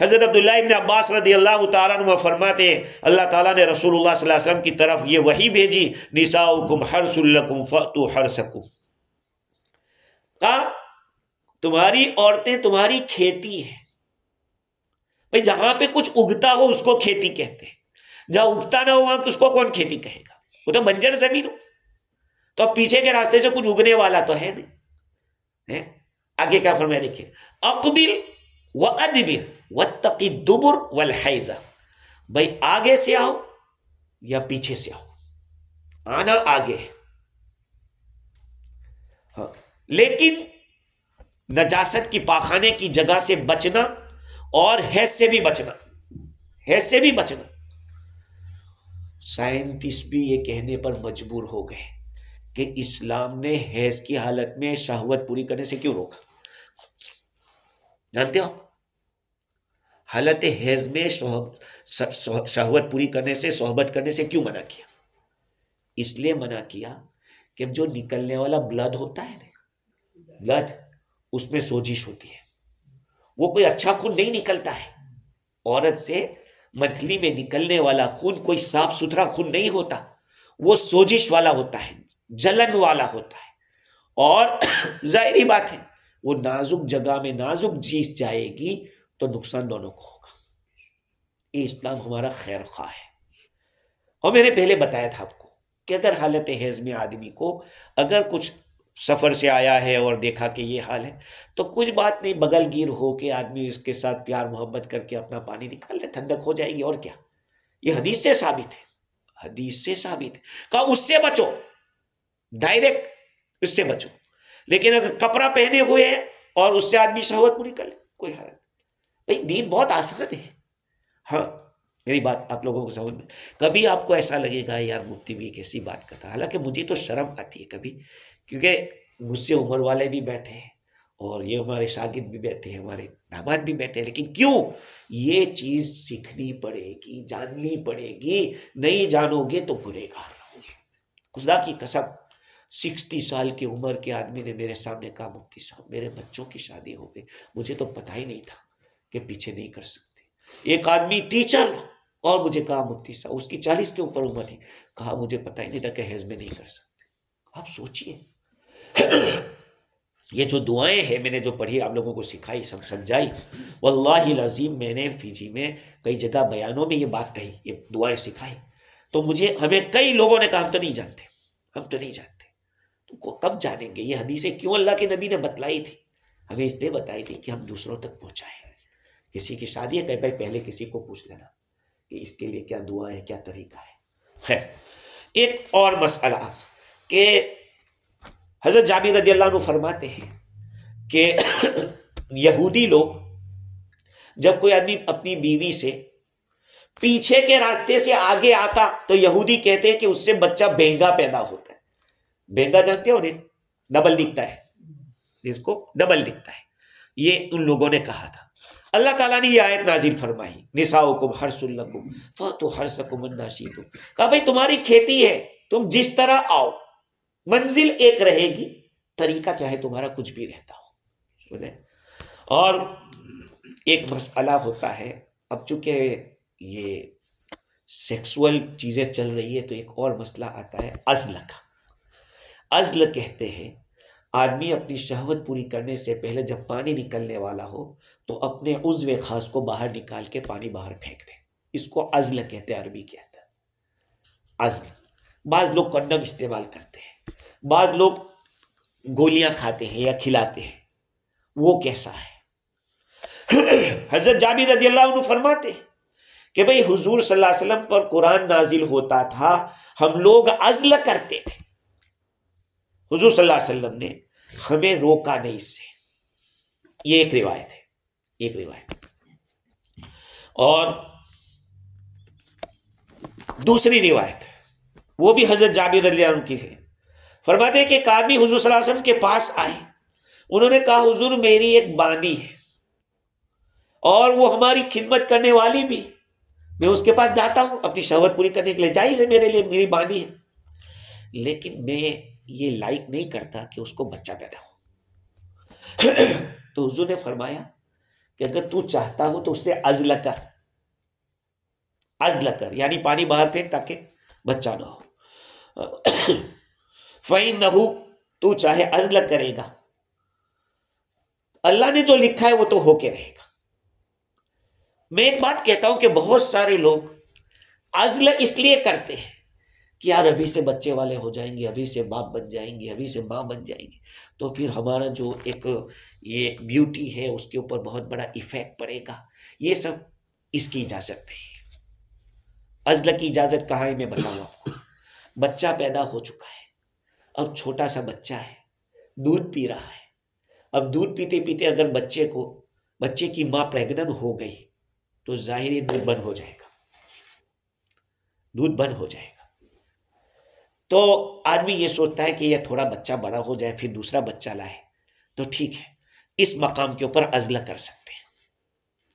हजरत अब्दुल्लाह इब्न अब्बास रदियल्लाहु ताला अन्हुमा फरमाते हैं, अल्लाह ताला ने रसूलुल्लाह सल्लल्लाहु अलैहि वसल्लम की तरफ ये वही भेजी, निसाउकुम हर्सुल लकुम फअतु हर्सकुम, कहा तुम्हारी औरतें तुम्हारी खेती है। भाई जहां पे कुछ उगता हो उसको खेती कहते हैं, जहां उगता ना हो वहां उसको कौन खेती कहेगा, वो तो बंजर जमीन हो। तो अब पीछे के रास्ते से कुछ उगने वाला तो है नहीं है। आगे क्या फरमाया देखिए, अकबिल व अदबिर वत्तकी दुबुर वल हैजा, भाई आगे से आओ या पीछे से आओ, आना आगे है, हाँ, लेकिन नजासत की पाखाने की जगह से बचना और हैज से भी बचना, हैज से भी बचना। साइंटिस्ट भी ये कहने पर मजबूर हो गए कि इस्लाम ने हैज की हालत में शहवत पूरी करने से क्यों रोका। जानते हो आप, हालत हैज में शहवत पूरी करने से, सोहबत करने से क्यों मना किया? इसलिए मना किया कि जो निकलने वाला ब्लड होता है ना, ब्लड, उसमें सोजिश होती है, वो कोई अच्छा खून नहीं निकलता है। औरत से मंथली में निकलने वाला खून कोई साफ सुथरा खून नहीं होता, वो सोजिश वाला होता है, जलन वाला होता है। और जाहिर बात है, वो नाजुक जगह में नाजुक चीज जाएगी तो नुकसान दोनों को होगा। ये इस्लाम हमारा खैर खा है। और मैंने पहले बताया था आपको कि अगर हालत हैज में आदमी को अगर कुछ सफर से आया है और देखा कि ये हाल है, तो कुछ बात नहीं, बगल गिर हो के आदमी उसके साथ प्यार मोहब्बत करके अपना पानी निकाल ले, ठंडक हो जाएगी। और क्या, ये हदीस से साबित है, हदीस से साबित है। कहा उससे बचो, डायरेक्ट उससे बचो। लेकिन अगर कपड़ा पहने हुए है और उससे आदमी शहवत पूरी कर ले, कोई हालत भाई, दीन बहुत आसान है। हाँ, मेरी बात आप लोगों को समझ में, कभी आपको ऐसा लगेगा यार मुफ्ती भी कैसी बात करता, हालांकि मुझे तो शर्म आती है कभी, क्योंकि मुझसे उम्र वाले भी बैठे हैं और ये हमारे शागिर्द भी बैठे हैं, हमारे दामाद भी बैठे हैं, लेकिन क्यों, ये चीज सीखनी पड़ेगी, जाननी पड़ेगी। नहीं जानोगे तो गुनहगार रहोगे। खुदा की कसम, 60 साल की उम्र के आदमी ने मेरे सामने कहा, मुफ्ती साहब मेरे बच्चों की शादी हो गई, मुझे तो पता ही नहीं था कि पीछे नहीं कर सकते। एक आदमी टीचर और मुझे कहा, मुफ्ती साहब, उसकी 40 के ऊपर उम्र थी, कहा मुझे पता ही नहीं था कि हैज में नहीं कर सकते। आप सोचिए, ये जो दुआएं हैं मैंने जो पढ़ी, आप लोगों को सिखाई, समझाई, वल्लाहि अज़ीम मैंने फिजी में कई जगह बयानों में ये बात कही, ये दुआएं सिखाई, तो मुझे, हमें कई लोगों ने कहा हम तो नहीं जानते, हम तो नहीं जानते। तो कब जानेंगे? ये हदीसें क्यों अल्लाह के नबी ने बतलाई थी? हमें इसलिए बताई थी कि हम दूसरों तक पहुंचाएं। किसी की शादी है, भाई पहले किसी को पूछ लेना कि इसके लिए क्या दुआ है, क्या तरीका है। खैर, एक और मसला कि हजरत जाबिर रज़ियल्लाहु अन्हु फरमाते हैं कि यहूदी लोग, जब कोई आदमी अपनी बीवी से पीछे के रास्ते से आगे आता तो यहूदी कहते हैं कि उससे बच्चा बेंगा पैदा होता है। बेंगा जानते हो उन्हें, डबल दिखता है, इसको डबल दिखता है, ये उन लोगों ने कहा था। अल्लाह ताला ने ये आयत नाजिल फरमाई, निसाउकुम हर्सुल लकुम फअतु हर्सकुम अन्ना शि'तुम, कहा भाई तुम्हारी खेती है, तुम जिस तरह आओ, मंजिल एक रहेगी, तरीका चाहे तुम्हारा कुछ भी रहता हो। और एक मसला होता है, अब चूंकि ये सेक्सुअल चीजें चल रही है तो एक और मसला आता है अज़्ल का। अज़्ल कहते हैं आदमी अपनी शहवत पूरी करने से पहले जब पानी निकलने वाला हो तो अपने उज़्व खास को बाहर निकाल के पानी बाहर फेंक दे, इसको अज़्ल कहते हैं, अरबी के अंदर अज़्ल। बाद लोग कंडम इस्तेमाल करते हैं, बाद लोग गोलियां खाते हैं या खिलाते हैं, वो कैसा है? हजरत जाबिर रज़ियल्लाहु अन्हु फरमाते हैं कि भाई हुजूर सल्लल्लाहु अलैहि वसल्लम पर कुरान नाजिल होता था, हम लोग अज़्ल करते थे, हुजूर सल्लल्लाहु अलैहि वसल्लम ने हमें रोका नहीं इससे। ये एक रिवायत है, एक रिवायत। और दूसरी रिवायत वो भी हजरत जाबिर रज़ियल्लाहु अन्हु की है। फरमाते हैं कि एक आदमी हुजूर सल्लल्लाहु अलैहि वसल्लम के पास आए, उन्होंने कहा हुजूर मेरी एक बांदी है और वो हमारी खिदमत करने वाली भी, मैं उसके पास जाता हूं अपनी शहवत पूरी करने के लिए, जायज़ है मेरे लिए, मेरी बांदी है, लेकिन मैं ये लाइक नहीं करता कि उसको बच्चा पैदा हो। तो हुजूर ने फरमाया कि अगर तू चाहता हो तो उससे अज़्ल कर, अज़्ल कर यानी पानी बाहर फेंक ताकि बच्चा ना हो। फ़इन्नहु, तू चाहे अज़्ल करेगा, अल्लाह ने जो लिखा है वो तो होके रहेगा। मैं एक बात कहता हूं कि बहुत सारे लोग अज़्ल इसलिए करते हैं कि यार अभी से बच्चे वाले हो जाएंगे, अभी से बाप बन जाएंगे, अभी से माँ बन जाएंगे, तो फिर हमारा जो ये एक ब्यूटी है उसके ऊपर बहुत बड़ा इफेक्ट पड़ेगा। ये सब इसकी इजाज़त नहीं है। अज़्ल की इजाज़त कहाँ है मैं बताऊँ आपको। बच्चा पैदा हो चुका है, अब छोटा सा बच्चा है, दूध पी रहा है, अब दूध पीते पीते अगर बच्चे की माँ प्रेग्नेंट हो गई तो जाहिर दूध बंद हो जाएगा, दूध बंद हो जाएगा। तो आदमी ये सोचता है कि यह थोड़ा बच्चा बड़ा हो जाए फिर दूसरा बच्चा लाए, तो ठीक है, इस मकाम के ऊपर अज़्ल कर सकते हैं,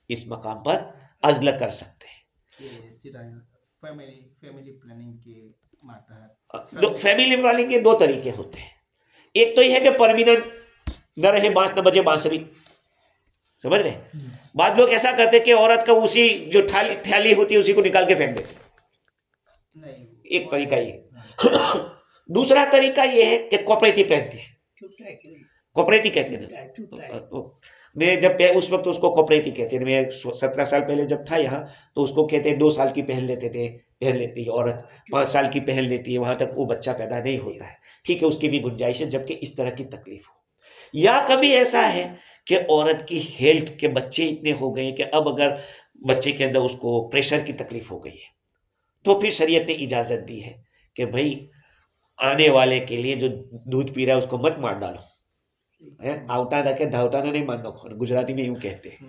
इस मकाम पर अज़्ल कर सकते हैं। फैमिली प्लानिंग के फैमिली प्लानिंग के दो तरीके होते हैं। एक तो यह है कि परमानेंट न रहे, बांस न बजे बांसुरी, समझ रहे? बाद लोग ऐसा करते हैं कि औरत का उसी जो थैली होती है उसी को निकाल के फेंक देते, एक तरीका ये। दूसरा तरीका ये है कि कोऑपरेटिव पहनते हैं, कोऑपरेटिव कहते हैं। मैं जब उस वक्त उसको कोऑपरेटिव कहते हैं, मैं 17 साल पहले जब था यहाँ तो उसको कहते हैं 2 साल की पहन लेते थे, पहन लेती है औरत, 5 साल की पहन लेती है, वहां तक वो बच्चा पैदा नहीं होता है, ठीक है, उसकी भी गुंजाइश है, जबकि इस तरह की तकलीफ हो। या कभी ऐसा है कि औरत की हेल्थ के बच्चे इतने हो गए कि अब अगर बच्चे के अंदर उसको प्रेशर की तकलीफ हो गई है तो फिर शरीयत ने इजाज़त दी है कि भाई आने वाले के लिए जो दूध पी रहा है उसको मत मार डालो, आवटा रखे धावटा नहीं मारना, गुजराती में यूं कहते हैं।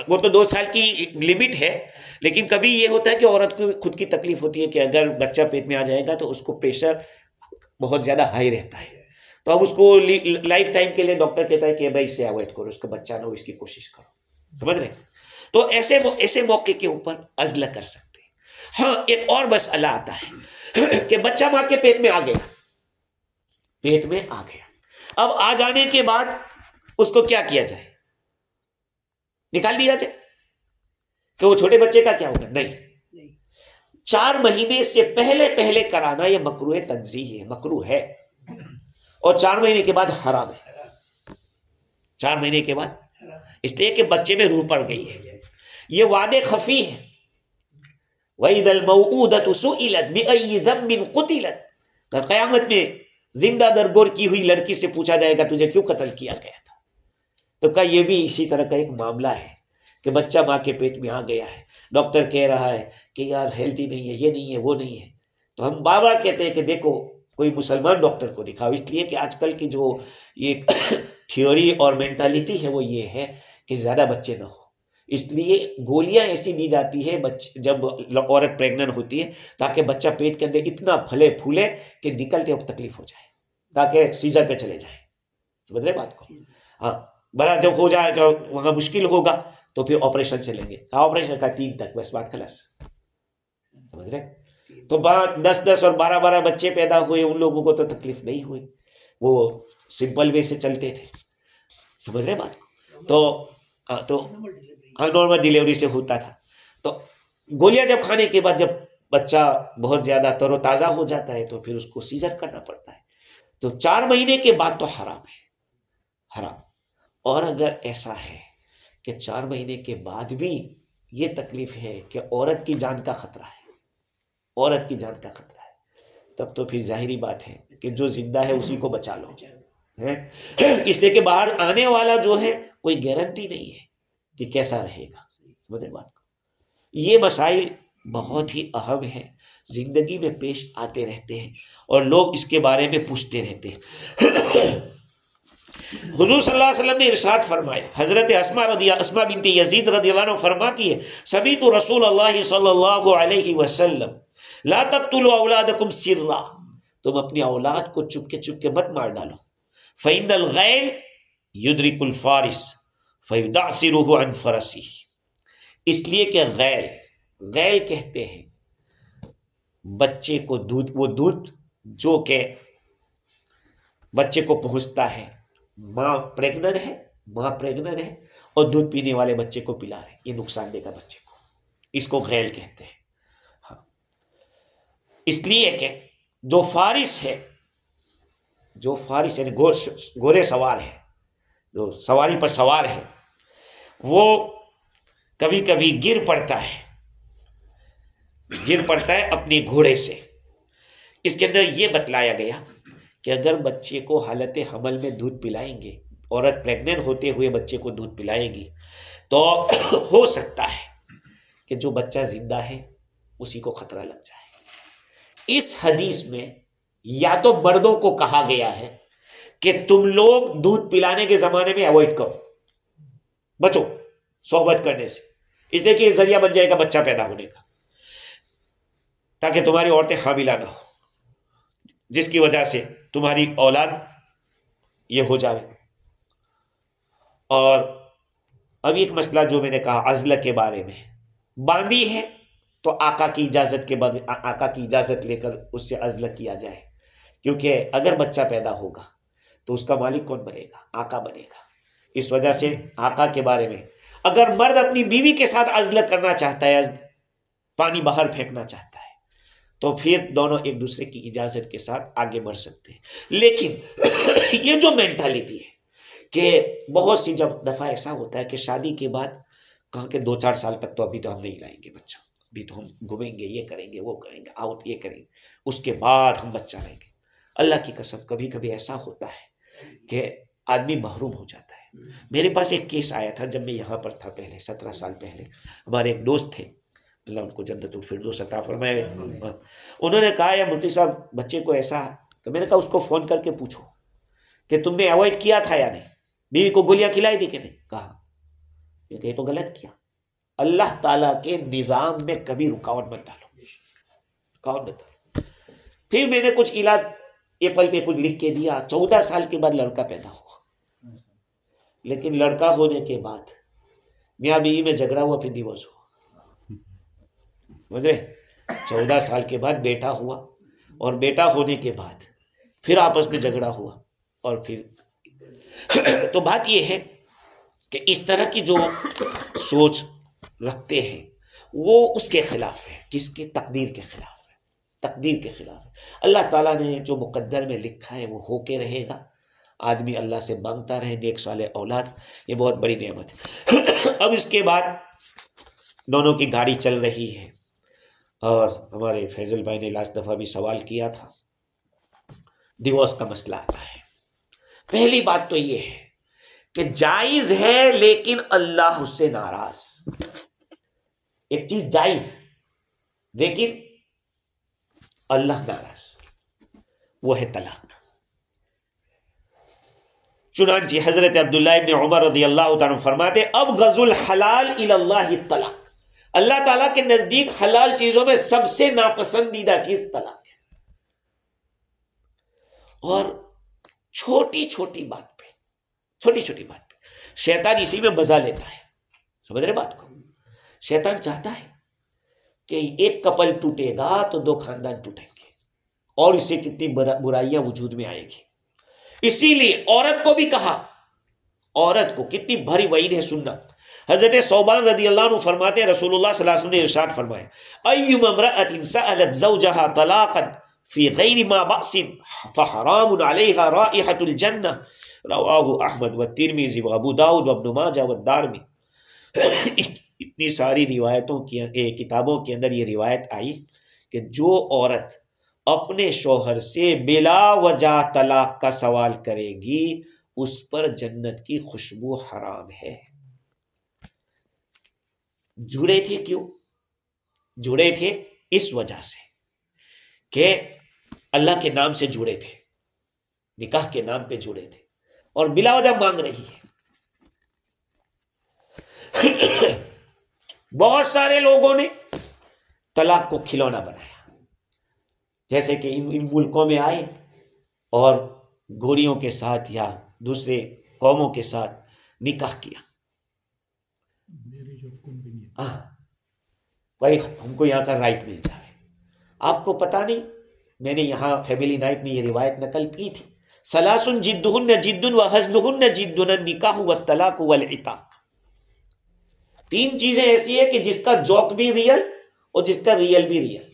वो तो 2 साल की लिमिट है, लेकिन कभी ये होता है कि औरत को खुद की तकलीफ होती है कि अगर बच्चा पेट में आ जाएगा तो उसको प्रेशर बहुत ज़्यादा हाई रहता है, तो अब उसको लाइफ टाइम के लिए डॉक्टर कहता है कि भाई इससे अवॉइड करो, उसका बच्चा ना हो इसकी कोशिश करो, समझ रहे? तो ऐसे मौके के ऊपर अज़्ल कर सकते हैं। हाँ, एक और मसला आता है कि बच्चा माँ के पेट में आ गया, पेट में आ गया, अब आ जाने के बाद उसको क्या किया जाए? निकाल दिया जाए कि वो छोटे बच्चे का क्या होगा? नहीं, 4 महीने से पहले कराना ये मकरूह तंज़ीह है, मकरूह है, और 4 महीने के बाद हराम है। 4 महीने के बाद इसलिए कि बच्चे में रूह पड़ गई है, ये वादे खफी है। वइदल मौऊदतु सुइलत बिअय्यि ज़म्बिन क़ुतिलत, क़यामत में जिंदा दरगोर की हुई लड़की से पूछा जाएगा तुझे क्यों कत्ल किया गया था। तो क्या ये भी इसी तरह का एक मामला है कि बच्चा माँ के पेट में आ गया है, डॉक्टर कह रहा है कि यार हेल्थी नहीं है, ये नहीं है, वो नहीं है, तो हम बाबा कहते हैं कि देखो कोई मुसलमान डॉक्टर को दिखाओ, इसलिए कि आजकल की जो ये थ्योरी और मेंटालिटी है वो ये है कि ज़्यादा बच्चे ना हो, इसलिए गोलियां ऐसी दी जाती है बच्चे जब औरत प्रेग्नेंट होती है ताकि बच्चा पेट के अंदर इतना फले फूले कि निकलते वक्त तकलीफ हो जाए, ताकि सीजर पे चले जाए, समझ रहे बात को? हाँ, बड़ा जब हो जाए तो वहाँ मुश्किल होगा तो फिर ऑपरेशन से लेंगे, ऑपरेशन का 3 तक, बस बात खलास, समझ रहे? तो 10-10 और 12-12 बच्चे पैदा हुए, उन लोगों को तो तकलीफ नहीं हुई, वो सिंपल वे से चलते थे, समझ रहे बात को? तो तो नॉर्मल डिलीवरी से होता था। तो गोलियां जब खाने के बाद जब बच्चा बहुत ज्यादा तरोताजा हो जाता है तो फिर उसको सीजर करना पड़ता है। तो 4 महीने के बाद तो हराम है, हराम। और अगर ऐसा है कि 4 महीने के बाद भी ये तकलीफ है कि औरत की जान का खतरा है, औरत की जान का खतरा है, तब तो फिर जाहिरी बात है कि जो जिंदा है उसी को बचा लो है। इसलिए कि बाहर आने वाला जो है कोई गारंटी नहीं है कि कैसा रहेगा। समझे बात को? ये मसाइल बहुत ही अहम है, जिंदगी में पेश आते रहते हैं और लोग इसके बारे में पूछते रहते हैं। हुजूर सल्लल्लाहु अलैहि वसल्लम ने इरशाद फरमाया, हजरत अस्मा बिनती यजीद रदियल्लाहु अन्हा फरमाती है, सभी तो रसूल अल्लाह सल्लल्लाहु अलैहि वसल्लम ला तक़्तुलू औलादकुम सिर्रा, तुम अपनी औलाद को चुपके चुपके मत मार डालो। फ़इन्नल गैल युद्रिकुल फारिस फ़युदासिरुहु अन फरसी, इसलिए कि गैल, गैल कहते हैं बच्चे को दूध, वो दूध जो के बच्चे को पहुंचता है, माँ प्रेग्नेंट है और दूध पीने वाले बच्चे को पिला रहे, ये नुकसान देगा बच्चे को, इसको गैल कहते हैं। हाँ, इसलिए कि जो फारिस है, जो फारिस यानी घोड़े सवार है, जो सवारी पर सवार है, वो कभी कभी गिर पड़ता है अपने घोड़े से। इसके अंदर यह बतलाया गया कि अगर बच्चे को हालत हमल में दूध पिलाएंगे, औरत प्रेग्नेंट होते हुए बच्चे को दूध पिलाएगी, तो हो सकता है कि जो बच्चा जिंदा है उसी को खतरा लग जाए। इस हदीस में या तो मर्दों को कहा गया है कि तुम लोग दूध पिलाने के जमाने में अवॉइड करो, बचो सोहबत करने से, इसलिए कि जरिया बन जाएगा बच्चा पैदा होने का, ताकि तुम्हारी औरतें हामिला ना हो, जिसकी वजह से तुम्हारी औलाद ये हो जाए। और अब एक मसला जो मैंने कहा अज़ल के बारे में, बांदी है तो आका की इजाजत के बाद, आका की इजाजत लेकर उससे अज़ल किया जाए, क्योंकि अगर बच्चा पैदा होगा तो उसका मालिक कौन बनेगा? आका बनेगा। इस वजह से आका के बारे में, अगर मर्द अपनी बीवी के साथ अज़ल करना चाहता है, पानी बाहर फेंकना चाहता है, तो फिर दोनों एक दूसरे की इजाजत के साथ आगे बढ़ सकते हैं। लेकिन ये जो मेंटालिटी है कि बहुत सी जब दफा ऐसा होता है कि शादी के बाद कहा कि 2-4 साल तक तो अभी तो हम नहीं लाएंगे बच्चा, अभी तो हम घूमेंगे, ये करेंगे, वो करेंगे, आउट ये करेंगे, उसके बाद हम बच्चा लाएंगे। अल्लाह की कसम कभी कभी ऐसा होता है कि आदमी महरूम हो जाता है। मेरे पास एक केस आया था जब मैं यहाँ पर था पहले, 17 साल पहले। हमारे एक दोस्त थे, अल्लाह उनको जन्नतुल फिरदौस अता फरमाए, उन्होंने कहा या मुफ्ती साहब बच्चे को ऐसा, तो मैंने कहा उसको फ़ोन करके पूछो कि तुमने अवॉइड किया था या नहीं, बीवी को गोलियां खिलाई थी कि नहीं? कहा ये तो गलत किया। अल्लाह ताला के निज़ाम में कभी रुकावट मत डालो, रुकावट मत डालो। फिर मैंने कुछ इलाज एप्पल पे कुछ लिख के दिया। 14 साल के बाद लड़का पैदा हुआ, लेकिन लड़का होने के बाद मियाँ बीवी में झगड़ा हुआ, फिर डिवोर्स हुआ। समझ रहे? 14 साल के बाद बेटा हुआ और बेटा होने के बाद फिर आपस में झगड़ा हुआ और फिर तो बात यह है कि इस तरह की जो सोच रखते हैं वो उसके खिलाफ है। किसके? तकदीर के खिलाफ है, तकदीर के खिलाफ है। अल्लाह ताला ने जो मुकद्दर में लिखा है वो होके रहेगा। आदमी अल्लाह से मांगता रहे नेक साले औलाद, ये बहुत बड़ी नेमत है। अब इसके बाद दोनों की गाड़ी चल रही है और हमारे फैजल भाई ने लास्ट दफ़ा भी सवाल किया था, डिवोर्स का मसला आता है। पहली बात तो ये है कि जायज़ है लेकिन अल्लाह उससे नाराज। एक चीज जायज़ लेकिन अल्लाह नाराज, वो है तलाक। चुनांचे हजरत अब्दुल्लाह इब्न उमर रज़ियल्लाहु ताला फरमाते, अब गज़ुल हलाल इलल्लाहि तलाक, अल्लाह ताला के नजदीक हलाल चीजों में सबसे नापसंदीदा चीज तलाक है। और छोटी छोटी बात पे शैतान इसी में मजा लेता है। समझ रहे बात को? शैतान चाहता है कि एक कपल टूटेगा तो 2 खानदान टूटेंगे और इससे कितनी बुराइयां वजूद में आएगी। इसीलिए औरत को भी कहा, औरत को कितनी भरी वईद है सुन्नत हजरत सौबान रदी अल्लाह अन्हु फरमाते हैं रसूलुल्लाह सल्लल्लाहु अलैहि वसल्लम ने इरशाद फरमाया, अय्युम इम्रअतिन सअलत ज़ौजहा तलाक़न फी गैरि मा बअसिन फहरामुन अलैहा राइहतुल जन्नह, रवाहु अहमद व तिरमिज़ी व अबू दाऊद व इब्न माजा व दारमी। इतनी सारी रिवायतों की किताबों के अंदर ये रिवायत आई कि जो औरत अपने शौहर से बिला वजह तलाक का सवाल करेगी उस पर जन्नत की खुशबू हराम है। जुड़े थे क्यों? जुड़े थे इस वजह से कि अल्लाह के नाम से जुड़े थे, निकाह के नाम पे जुड़े थे, और बिला वजह मांग रही है। बहुत सारे लोगों ने तलाक को खिलौना बनाया, जैसे कि इन मुल्कों में आए और गोरियों के साथ या दूसरे कौमों के साथ निकाह किया। भाई हमको यहाँ का राइट मिलता है, आपको पता नहीं। मैंने यहाँ फैमिली नाइट में ये रिवायत नकल की थी, सलासुन जिद्दुहुन्न जिद्दुन व हज़्लुहुन्न जिद्दुन निकाह व तलाक वल इताक। 3 चीजें ऐसी है कि जिसका जॉक भी रियल और जिसका रियल भी रियल,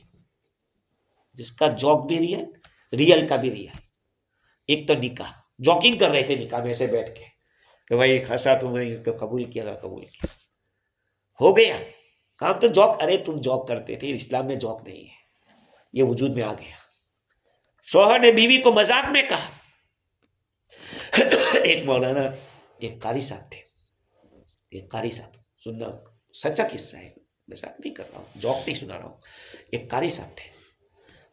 जिसका जॉक भी रियल, रियल का भी रियल। एक तो निकाह, जॉकिंग कर रहे थे निकाह में ऐसे बैठ के कि भाई हंसा तुमने इसको कबूल किया, कबूल किया, हो गया काम तो जॉक। अरे तुम जॉक करते थे, इस्लाम में जॉक नहीं है, ये वजूद में आ गया। शौहर ने बीवी को मजाक में कहा। एक मौलाना, एक कारी साहब थे, एक कारी साहब, सुनना सच्चा किस्सा है, मजाक नहीं कर रहा हूं, जॉक नहीं सुना रहा हूं। एक कारी साहब थे,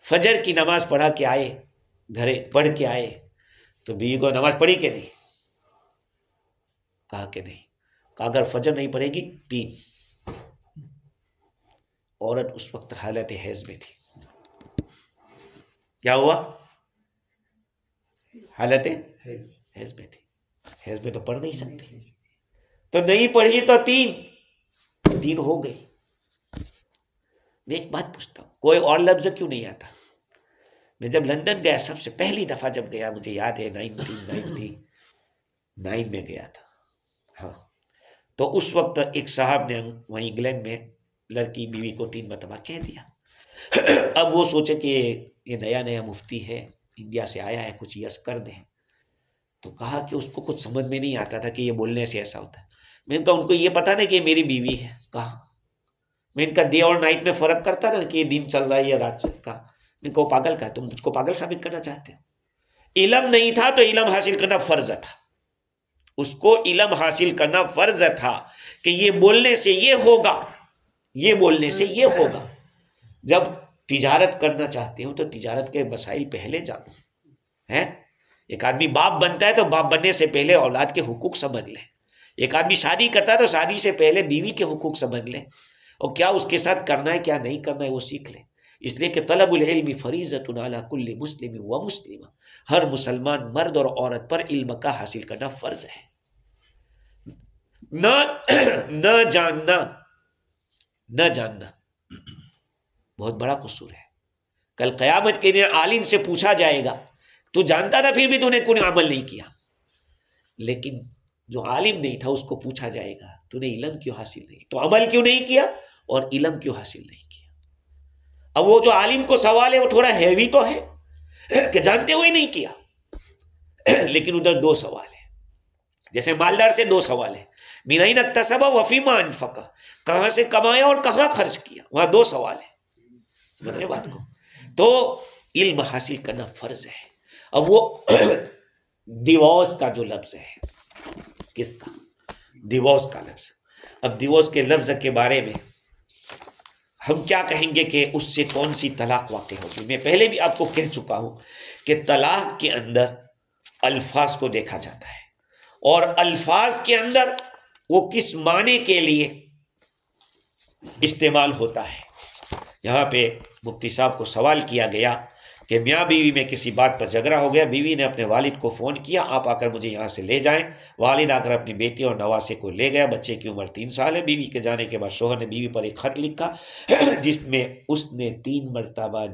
फजर की नमाज पढ़ा के आए, घरे पढ़ के आए तो बीवी को नमाज पढ़ी कि नहीं? कहा कि नहीं। कहा अगर फजर नहीं पढ़ेगी 3। औरत उस वक्त हालत हैज में थी। क्या हुआ? हालत हैज में थी। हैज में तो पढ़ नहीं सकती, तो नहीं पढ़ी तो 3 हो गई। मैं एक बात पूछता हूं, कोई और लफ्ज क्यों नहीं आता? मैं जब लंदन गया, सबसे पहली दफा जब गया, मुझे याद है 1999 में गया था। हाँ, तो उस वक्त एक साहब ने वहीं इंग्लैंड में लड़की बीवी को 3 मरतबा कह दिया। अब वो सोचे कि ये नया नया मुफ्ती है, इंडिया से आया है, कुछ यस कर दें। तो कहा कि उसको कुछ समझ में नहीं आता था कि ये बोलने से ऐसा होता है। मैंने कहा उनको ये पता नहीं कि मेरी बीवी है। कहा मैं इनका डे और नाइट में फर्क करता ना कि ये दिन चल रहा है या रात का। इनको पागल का, तुम मुझको पागल साबित करना चाहते हो? इल्म नहीं था तो इल्म हासिल करना फर्ज था, उसको इल्म हासिल करना फर्ज था कि ये बोलने से ये होगा, ये बोलने से ये होगा। जब तिजारत करना चाहते हो तो तिजारत के मसाइल पहले जानो है। एक आदमी बाप बनता है तो बाप बनने से पहले औलाद के हुकूक समझ ले। एक आदमी शादी करता है तो शादी से पहले बीवी के हुकूक समझ ले, और क्या उसके साथ करना है क्या नहीं करना है वो सीख ले। इसलिए कि तलबुल इल्मी फरीज़तुन अला कुल्ली मुस्लिम व मुस्लिमा, हर मुसलमान मर्द और औरत पर इल्म का हासिल करना फर्ज है। न जानना बहुत बड़ा कसूर है। कल क़यामत के दिन आलिम से पूछा जाएगा, तू जानता था फिर भी तूने कोई अमल नहीं किया। लेकिन जो आलिम नहीं था उसको पूछा जाएगा, तूने इल्म क्यों हासिल नहीं, तो अमल क्यों नहीं किया और इल्म क्यों हासिल नहीं किया। अब वो जो आलिम को सवाल है वो थोड़ा हैवी तो है कि जानते हुए नहीं किया, लेकिन उधर 2 सवाल है। जैसे मालदार से 2 सवाल है, मिनाइन अक्तसबा वफीमा अनफका, कहां से कमाया और कहां खर्च किया, वहां 2 सवाल है। समझ रहे बात को? तो इल्म हासिल करना फर्ज है। अब वो डिवोर्स का जो लफ्ज है, किसका? डिवोर्स का लफ्ज। अब डिवोर्स के लफ्ज के बारे में हम क्या कहेंगे कि उससे कौन सी तलाक वाक़ होगी। मैं पहले भी आपको कह चुका हूं कि तलाक के अंदर अल्फाज को देखा जाता है, और अल्फाज के अंदर वो किस माने के लिए इस्तेमाल होता है। यहाँ पे मुफ्ती साहब को सवाल किया गया कि मियाँ बीवी में किसी बात पर झगड़ा हो गया, बीवी ने अपने वालिद को फ़ोन किया, आप आकर मुझे यहाँ से ले जाएं। वालिद आकर अपनी बेटी और नवासे को ले गया। बच्चे की उम्र 3 साल है। बीवी के जाने के बाद शोहर ने बीवी पर एक ख़त लिखा जिसमें उसने 3 मरतबा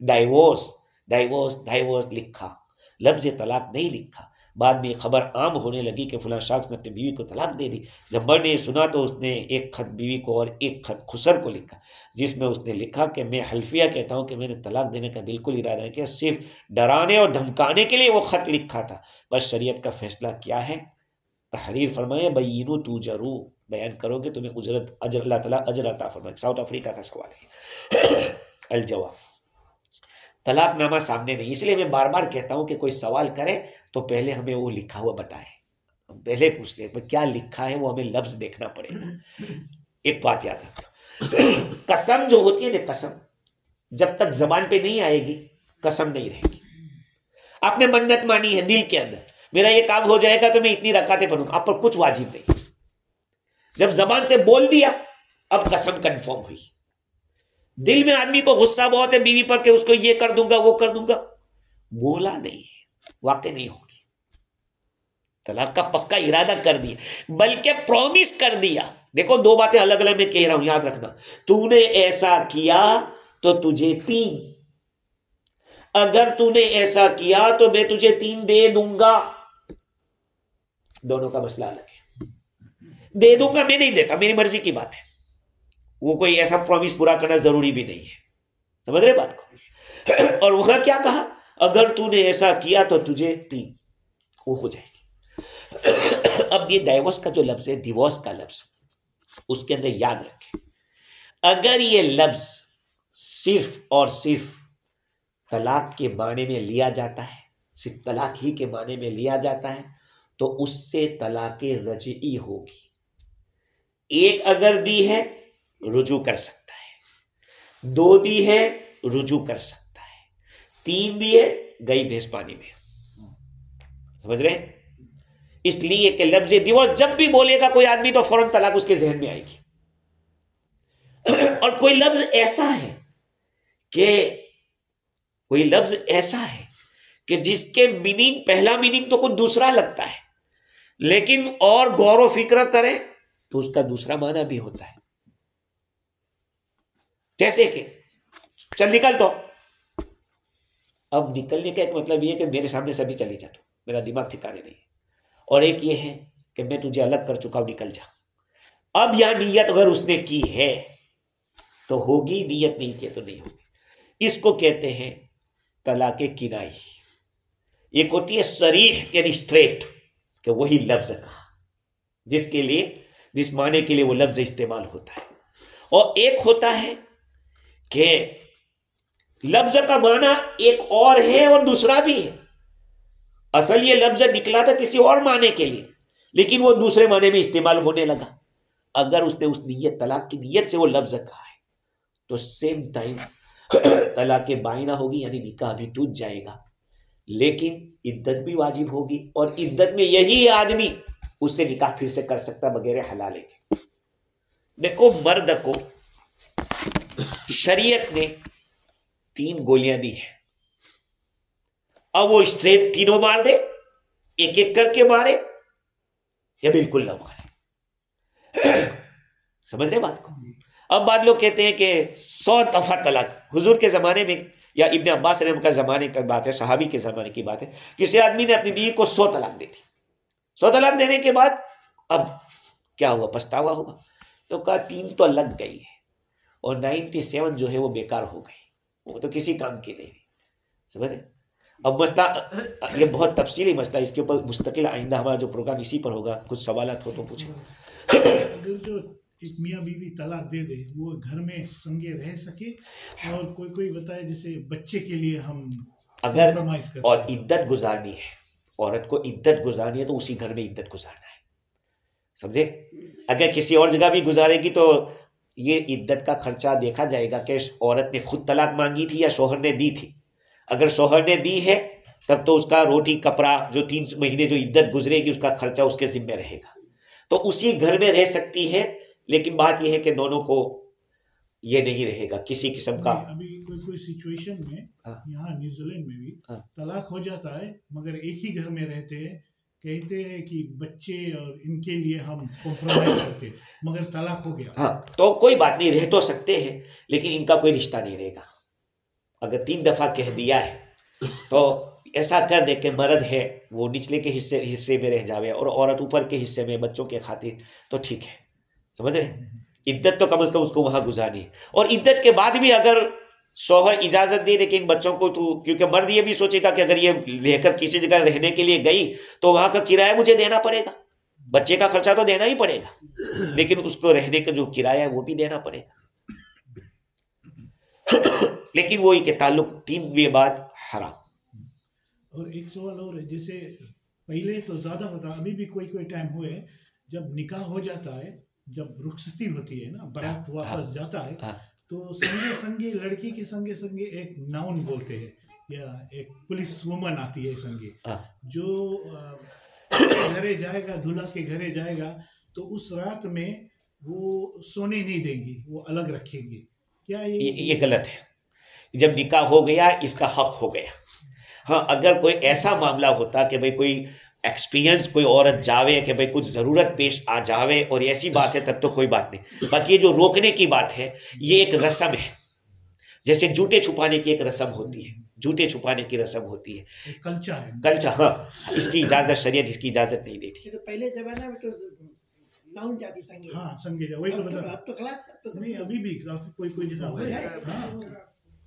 डाइवोर्स लिखा, लफ्ज़ तलाक नहीं लिखा। बाद में खबर आम होने लगी कि फलां शख्स ने अपनी बीवी को तलाक दे दी। जब मर्द ने सुना तो उसने एक खत बीवी को और एक खत खुसर को लिखा, जिसमें उसने लिखा कि मैं हल्फिया कहता हूँ कि मैंने तलाक देने का बिल्कुल इरादा नहीं किया, सिर्फ डराने और धमकाने के लिए वो खत लिखा था। बस शरीयत का फैसला क्या है? तहरीर फरमाए बय्यिनु तुजरू, बयान करोगे तुम्हें उजरत अजर, अल्लाह ताला अजर अता फरमाए। साउथ अफ्रीका का सवाल है। अल जवाब, तलाकनामा सामने नहीं। इसलिए मैं बार बार कहता हूं कि कोई सवाल करे तो पहले हमें वो लिखा हुआ बताए, हम पहले पूछ ले क्या लिखा है, वो हमें लफ्ज देखना पड़ेगा। एक बात याद रखना, कसम जो होती है ना, कसम जब तक जबान पे नहीं आएगी कसम नहीं रहेगी। आपने मन्नत मानी है दिल के अंदर, मेरा ये काम हो जाएगा तो मैं इतनी रकातें पढ़ूंगा, आप पर कुछ वाजिब नहीं। जब जबान से बोल दिया अब कसम कंफर्म हुई। दिल में आदमी को गुस्सा बहुत है बीवी पर कि उसको ये कर दूंगा वो कर दूंगा, बोला नहीं है, वाकई नहीं होगी। तलाक का पक्का इरादा कर दिया, बल्कि प्रॉमिस कर दिया। देखो दो बातें अलग अलग मैं कह रहा हूं, याद रखना। तूने ऐसा किया तो तुझे 3, अगर तूने ऐसा किया तो मैं तुझे 3 दे दूंगा। दोनों का मसला अलग है। दे दूंगा मैं नहीं देता, मेरी मर्जी की बात है, वो कोई ऐसा प्रॉमिस पूरा करना जरूरी भी नहीं है। समझ रहे बात को? और वहां क्या कहा? अगर तूने ऐसा किया तो तुझे 3, वो हो जाएगी। अब ये डाइवोर्स का जो लफ्ज है, डिवोर्स का लफ्ज, उसके अंदर याद रखें, अगर ये लफ्ज सिर्फ और सिर्फ तलाक के माने में लिया जाता है, सिर्फ तलाक ही के माने में लिया जाता है, तो उससे तलाक़े रजई होगी। एक अगर दी है रुजू कर सकता है, 2 दी है रुजू कर सकता है, 3 दी है गई भैंस पानी में। समझ रहे? इसलिए कि लफ्ज डिवोर्स जब भी बोलेगा कोई आदमी तो फौरन तलाक उसके जहन में आएगी। और कोई लफ्ज ऐसा है कि जिसके मीनिंग, पहला मीनिंग तो कुछ दूसरा लगता है, लेकिन और गौर व फिक्र करें तो उसका दूसरा माना भी होता है। जैसे कि चल निकल, तो अब निकलने का एक मतलब यह है कि मेरे सामने सभी चले जा, तो मेरा दिमाग ठिकाने नहीं है। और एक ये है कि मैं तुझे अलग कर चुका हूं, निकल जा। अब यहां नीयत अगर उसने की है तो होगी, नीयत नहीं की तो नहीं होगी। इसको कहते हैं तलाक़े किनाई। एक होती है सरीह यानी स्ट्रेट, कि वही लफ्ज कहा जिसके लिए, जिस माने के लिए वो लफ्ज इस्तेमाल होता है। और एक होता है कि लफ्ज का माना एक और है और दूसरा भी है। असल ये लफ्ज निकला था किसी और माने के लिए, लेकिन वो दूसरे माने में इस्तेमाल होने लगा। अगर उसने उस नीयत, तलाक की नीयत से वो लफ्ज कहा है, तो सेम टाइम तलाक़े बाइना होगी, यानी निकाह भी टूट जाएगा, लेकिन इद्दत भी वाजिब होगी। और इद्दत में यही आदमी उससे निकाह फिर से कर सकता बगैर हलाले के। देखो, मर्द को शरीयत ने 3 गोलियां दी है। अब वो स्ट्रेट तीनों मार दे, एक एक करके मारे, या बिल्कुल ना मारे। समझ रहे बात को? अब बाद लोग कहते हैं कि 100 दफा तलाक। हुजूर के ज़माने में या इब्न अब्बास का ज़माने की बात है, सहाबी के ज़माने की बात है, किसी आदमी ने अपनी बीवी को 100 तलाक दे दी। 100 तलाक देने के बाद अब क्या हुआ? पछतावा हुआ, तो कहा 3 तो लग गई है और 97 जो है वो बेकार हो गई, वो तो किसी काम की नहीं। समझ रहे? अब मसला ये बहुत तफसीली मसला, इसके ऊपर मुस्तकिल आइंदा हमारा जो प्रोग्राम इसी पर होगा। कुछ सवालात हो तो पूछें। अगर जो एक मियाँ बीवी तलाक दे दे, वो घर में संगे रह सके, और कोई बताए जैसे बच्चे के लिए हम अगर कॉम्प्रोमाइज करते और हैं। इद्दत गुजारनी है, औरत को इद्दत गुजारनी है तो उसी घर में इद्दत गुजारना है। समझे? अगर किसी और जगह भी गुजारेगी तो ये इद्दत का खर्चा देखा जाएगा कि औरत ने खुद तलाक मांगी थी या शौहर ने दी थी। अगर शौहर ने दी है तब तो उसका रोटी कपड़ा जो 3 महीने जो इद्दत गुजरेगी उसका खर्चा उसके जिम्मे रहेगा, तो उसी घर में रह सकती है। लेकिन बात यह है कि दोनों को ये नहीं रहेगा किसी किस्म का। अभी कोई सिचुएशन में यहाँ न्यूजीलैंड में भी तलाक हो जाता है, मगर एक ही घर में रहते हैं, कहते हैं कि बच्चे और इनके लिए हम कॉम्प्रोमाइज करते हैं, मगर तलाक हो गया। हाँ, तो कोई बात नहीं, रह तो सकते हैं, लेकिन इनका कोई रिश्ता नहीं रहेगा। अगर 3 दफा कह दिया है तो ऐसा कर दे कि मर्द है वो निचले के हिस्से में रह जावे और औरत ऊपर के हिस्से में बच्चों के खातिर, तो ठीक है, समझ रहे। इद्दत तो कम से कम उसको वहां गुजारनी है, और इद्दत के बाद भी अगर शौहर इजाजत दे लेकिन बच्चों को तो, क्योंकि मर्द ये भी सोचेगा कि अगर ये लेकर किसी जगह रहने के लिए गई तो वहां का किराया मुझे देना पड़ेगा, बच्चे का खर्चा तो देना ही पड़ेगा, लेकिन उसको रहने का जो किराया है वो भी देना पड़ेगा। लेकिन वही के ताल्लुक 3 ये बात हराम। और एक सवाल और है, जैसे पहले तो ज्यादा होता, अभी भी कोई कोई टाइम हुए जब निकाह हो जाता है, जब रुखसती होती है ना, बारात वापस जाता है, तो संगे संगे लड़की के संगे संगे एक नाउन बोलते हैं, या एक पुलिस वुमन आती है संगे, जो घरे जाएगा, दूल्हा के घरे जाएगा, तो उस रात में वो सोने नहीं देंगी, वो अलग रखेंगे। क्या ये गलत है। जब निकाह हो गया इसका हक हो गया। हाँ, अगर कोई ऐसा मामला होता कि भाई कोई एक्सपीरियंस कोई औरत जावे कि भाई कुछ ज़रूरत पेश आ जावे और ऐसी बात है, तब तो कोई बात नहीं। बाकी ये जो रोकने की बात है ये एक रस्म है, जैसे जूते छुपाने की एक रस्म होती है, जूते छुपाने की रस्म होती है, कल्चा है, कल्चा। हाँ, इसकी इजाज़त शरीयत इसकी इजाज़त नहीं देती। तो पहले जमाना में तो नाउन जाती संगे। हाँ संगे, वही तो बता। अब तो क्लास तो नहीं, अभी भी कोई कोई जगह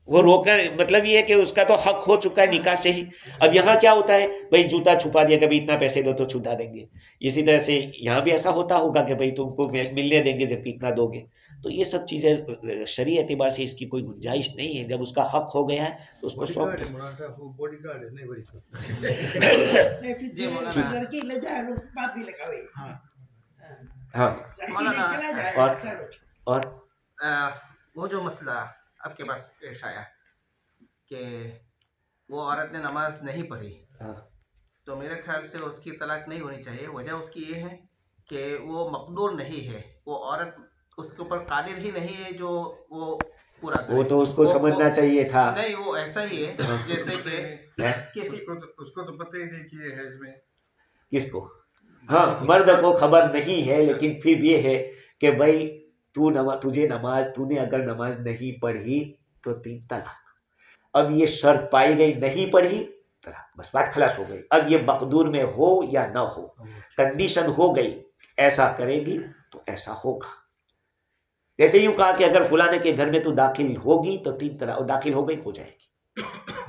वो रोकना मतलब ये है कि उसका तो हक हो चुका है निकाह से ही। अब यहाँ क्या होता है, भाई जूता छुपा दिया, कभी इतना पैसे दो तो छुटा देंगे। इसी तरह से यहाँ भी ऐसा होता होगा कि भाई तुमको मिलने देंगे जब इतना दोगे। तो ये सब चीज़ें शरीय एतबार से इसकी कोई गुंजाइश नहीं है। जब उसका हक हो गया है तो उसको शौक और वो जो मसला आपके पास पेश आया कि वो औरत ने नमाज नहीं पढ़ी, तो मेरे ख्याल से उसकी तलाक नहीं होनी चाहिए। वजह उसकी ये है कि वो मकदूर नहीं है, वो औरत उसके ऊपर कादिर ही नहीं है जो वो पूरा करे। वो तो उसको समझना चाहिए था। नहीं, वो ऐसा ही है जैसे कि किसी को उसको तो पता ही नहीं कि ये है इसमें किसको। हाँ, मर्द को खबर नहीं है, लेकिन फिर ये है कि भाई तूने अगर नमाज नहीं पढ़ी तो 3 तलाक। अब ये शर्त पाई गई नहीं पढ़ी, तलाक, बस बात खलास हो गई। अब ये मकदूर में हो या ना हो, कंडीशन हो गई, ऐसा करेगी तो ऐसा होगा। जैसे यूं कहा कि अगर फलाने के घर में तू दाखिल होगी तो 3 तलाक, दाखिल हो गई हो जाएगी।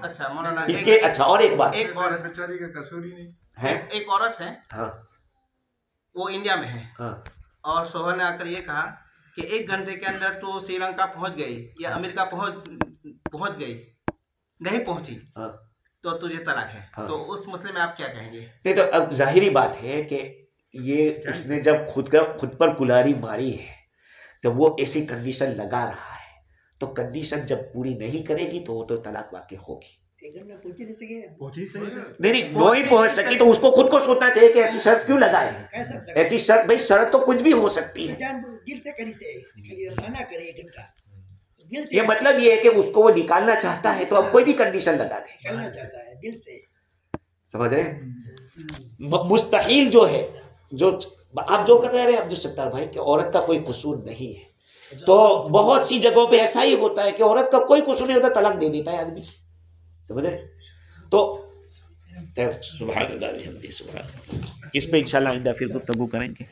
अच्छा मौलाना, इसके अच्छा और एक बात, एक औरत बेचारी का कसूर ही नहीं है। एक औरत है, हाँ, वो इंडिया में है, हाँ, और शोहर ने आकर ये कहा कि 1 घंटे के अंदर तो श्रीलंका पहुंच गई या अमेरिका पहुंच गई, नहीं पहुंची, हाँ, तो तुझे तलाक है। हाँ। तो उस मसले में आप क्या कहेंगे? नहीं, तो अब जाहिरी बात है कि ये उसने जब खुद पर कुल्हाड़ी मारी है, जब वो ऐसी कंडीशन लगा रहा है, तो कंडीशन जब पूरी नहीं करेगी तो वो तो तलाक वाक़ई होगी। पहुंच नहीं सके, नहीं नहीं पहुंच सकी तो उसको खुद को सोचना चाहिए कि ऐसी शर्त क्यों लगाए। ऐसी शर्त, भाई शर्त तो कुछ भी हो सकती है। दिल से करी से खाली माना करे 1 घंटा, दिल से। ये मतलब ये है कि उसको वो निकालना चाहता है तो अब कोई भी कंडीशन लगा दे, निकालना चाहता है दिल से, समझ रहे हैं। मुस्तहिल जो है, जो आप जो कह रहे हैं अब्दुल सत्तार भाई कि औरत का कोई कसूर नहीं है, तो बहुत सी जगहों पे ऐसा ही होता है कि औरत का कोई कसूर नहीं होता, तलाक दे देता है आदमी, समझ रहे। तो सुभान अल्लाह, इस पे इंशाल्लाह आइंदा फिर गुफ्तगू करेंगे।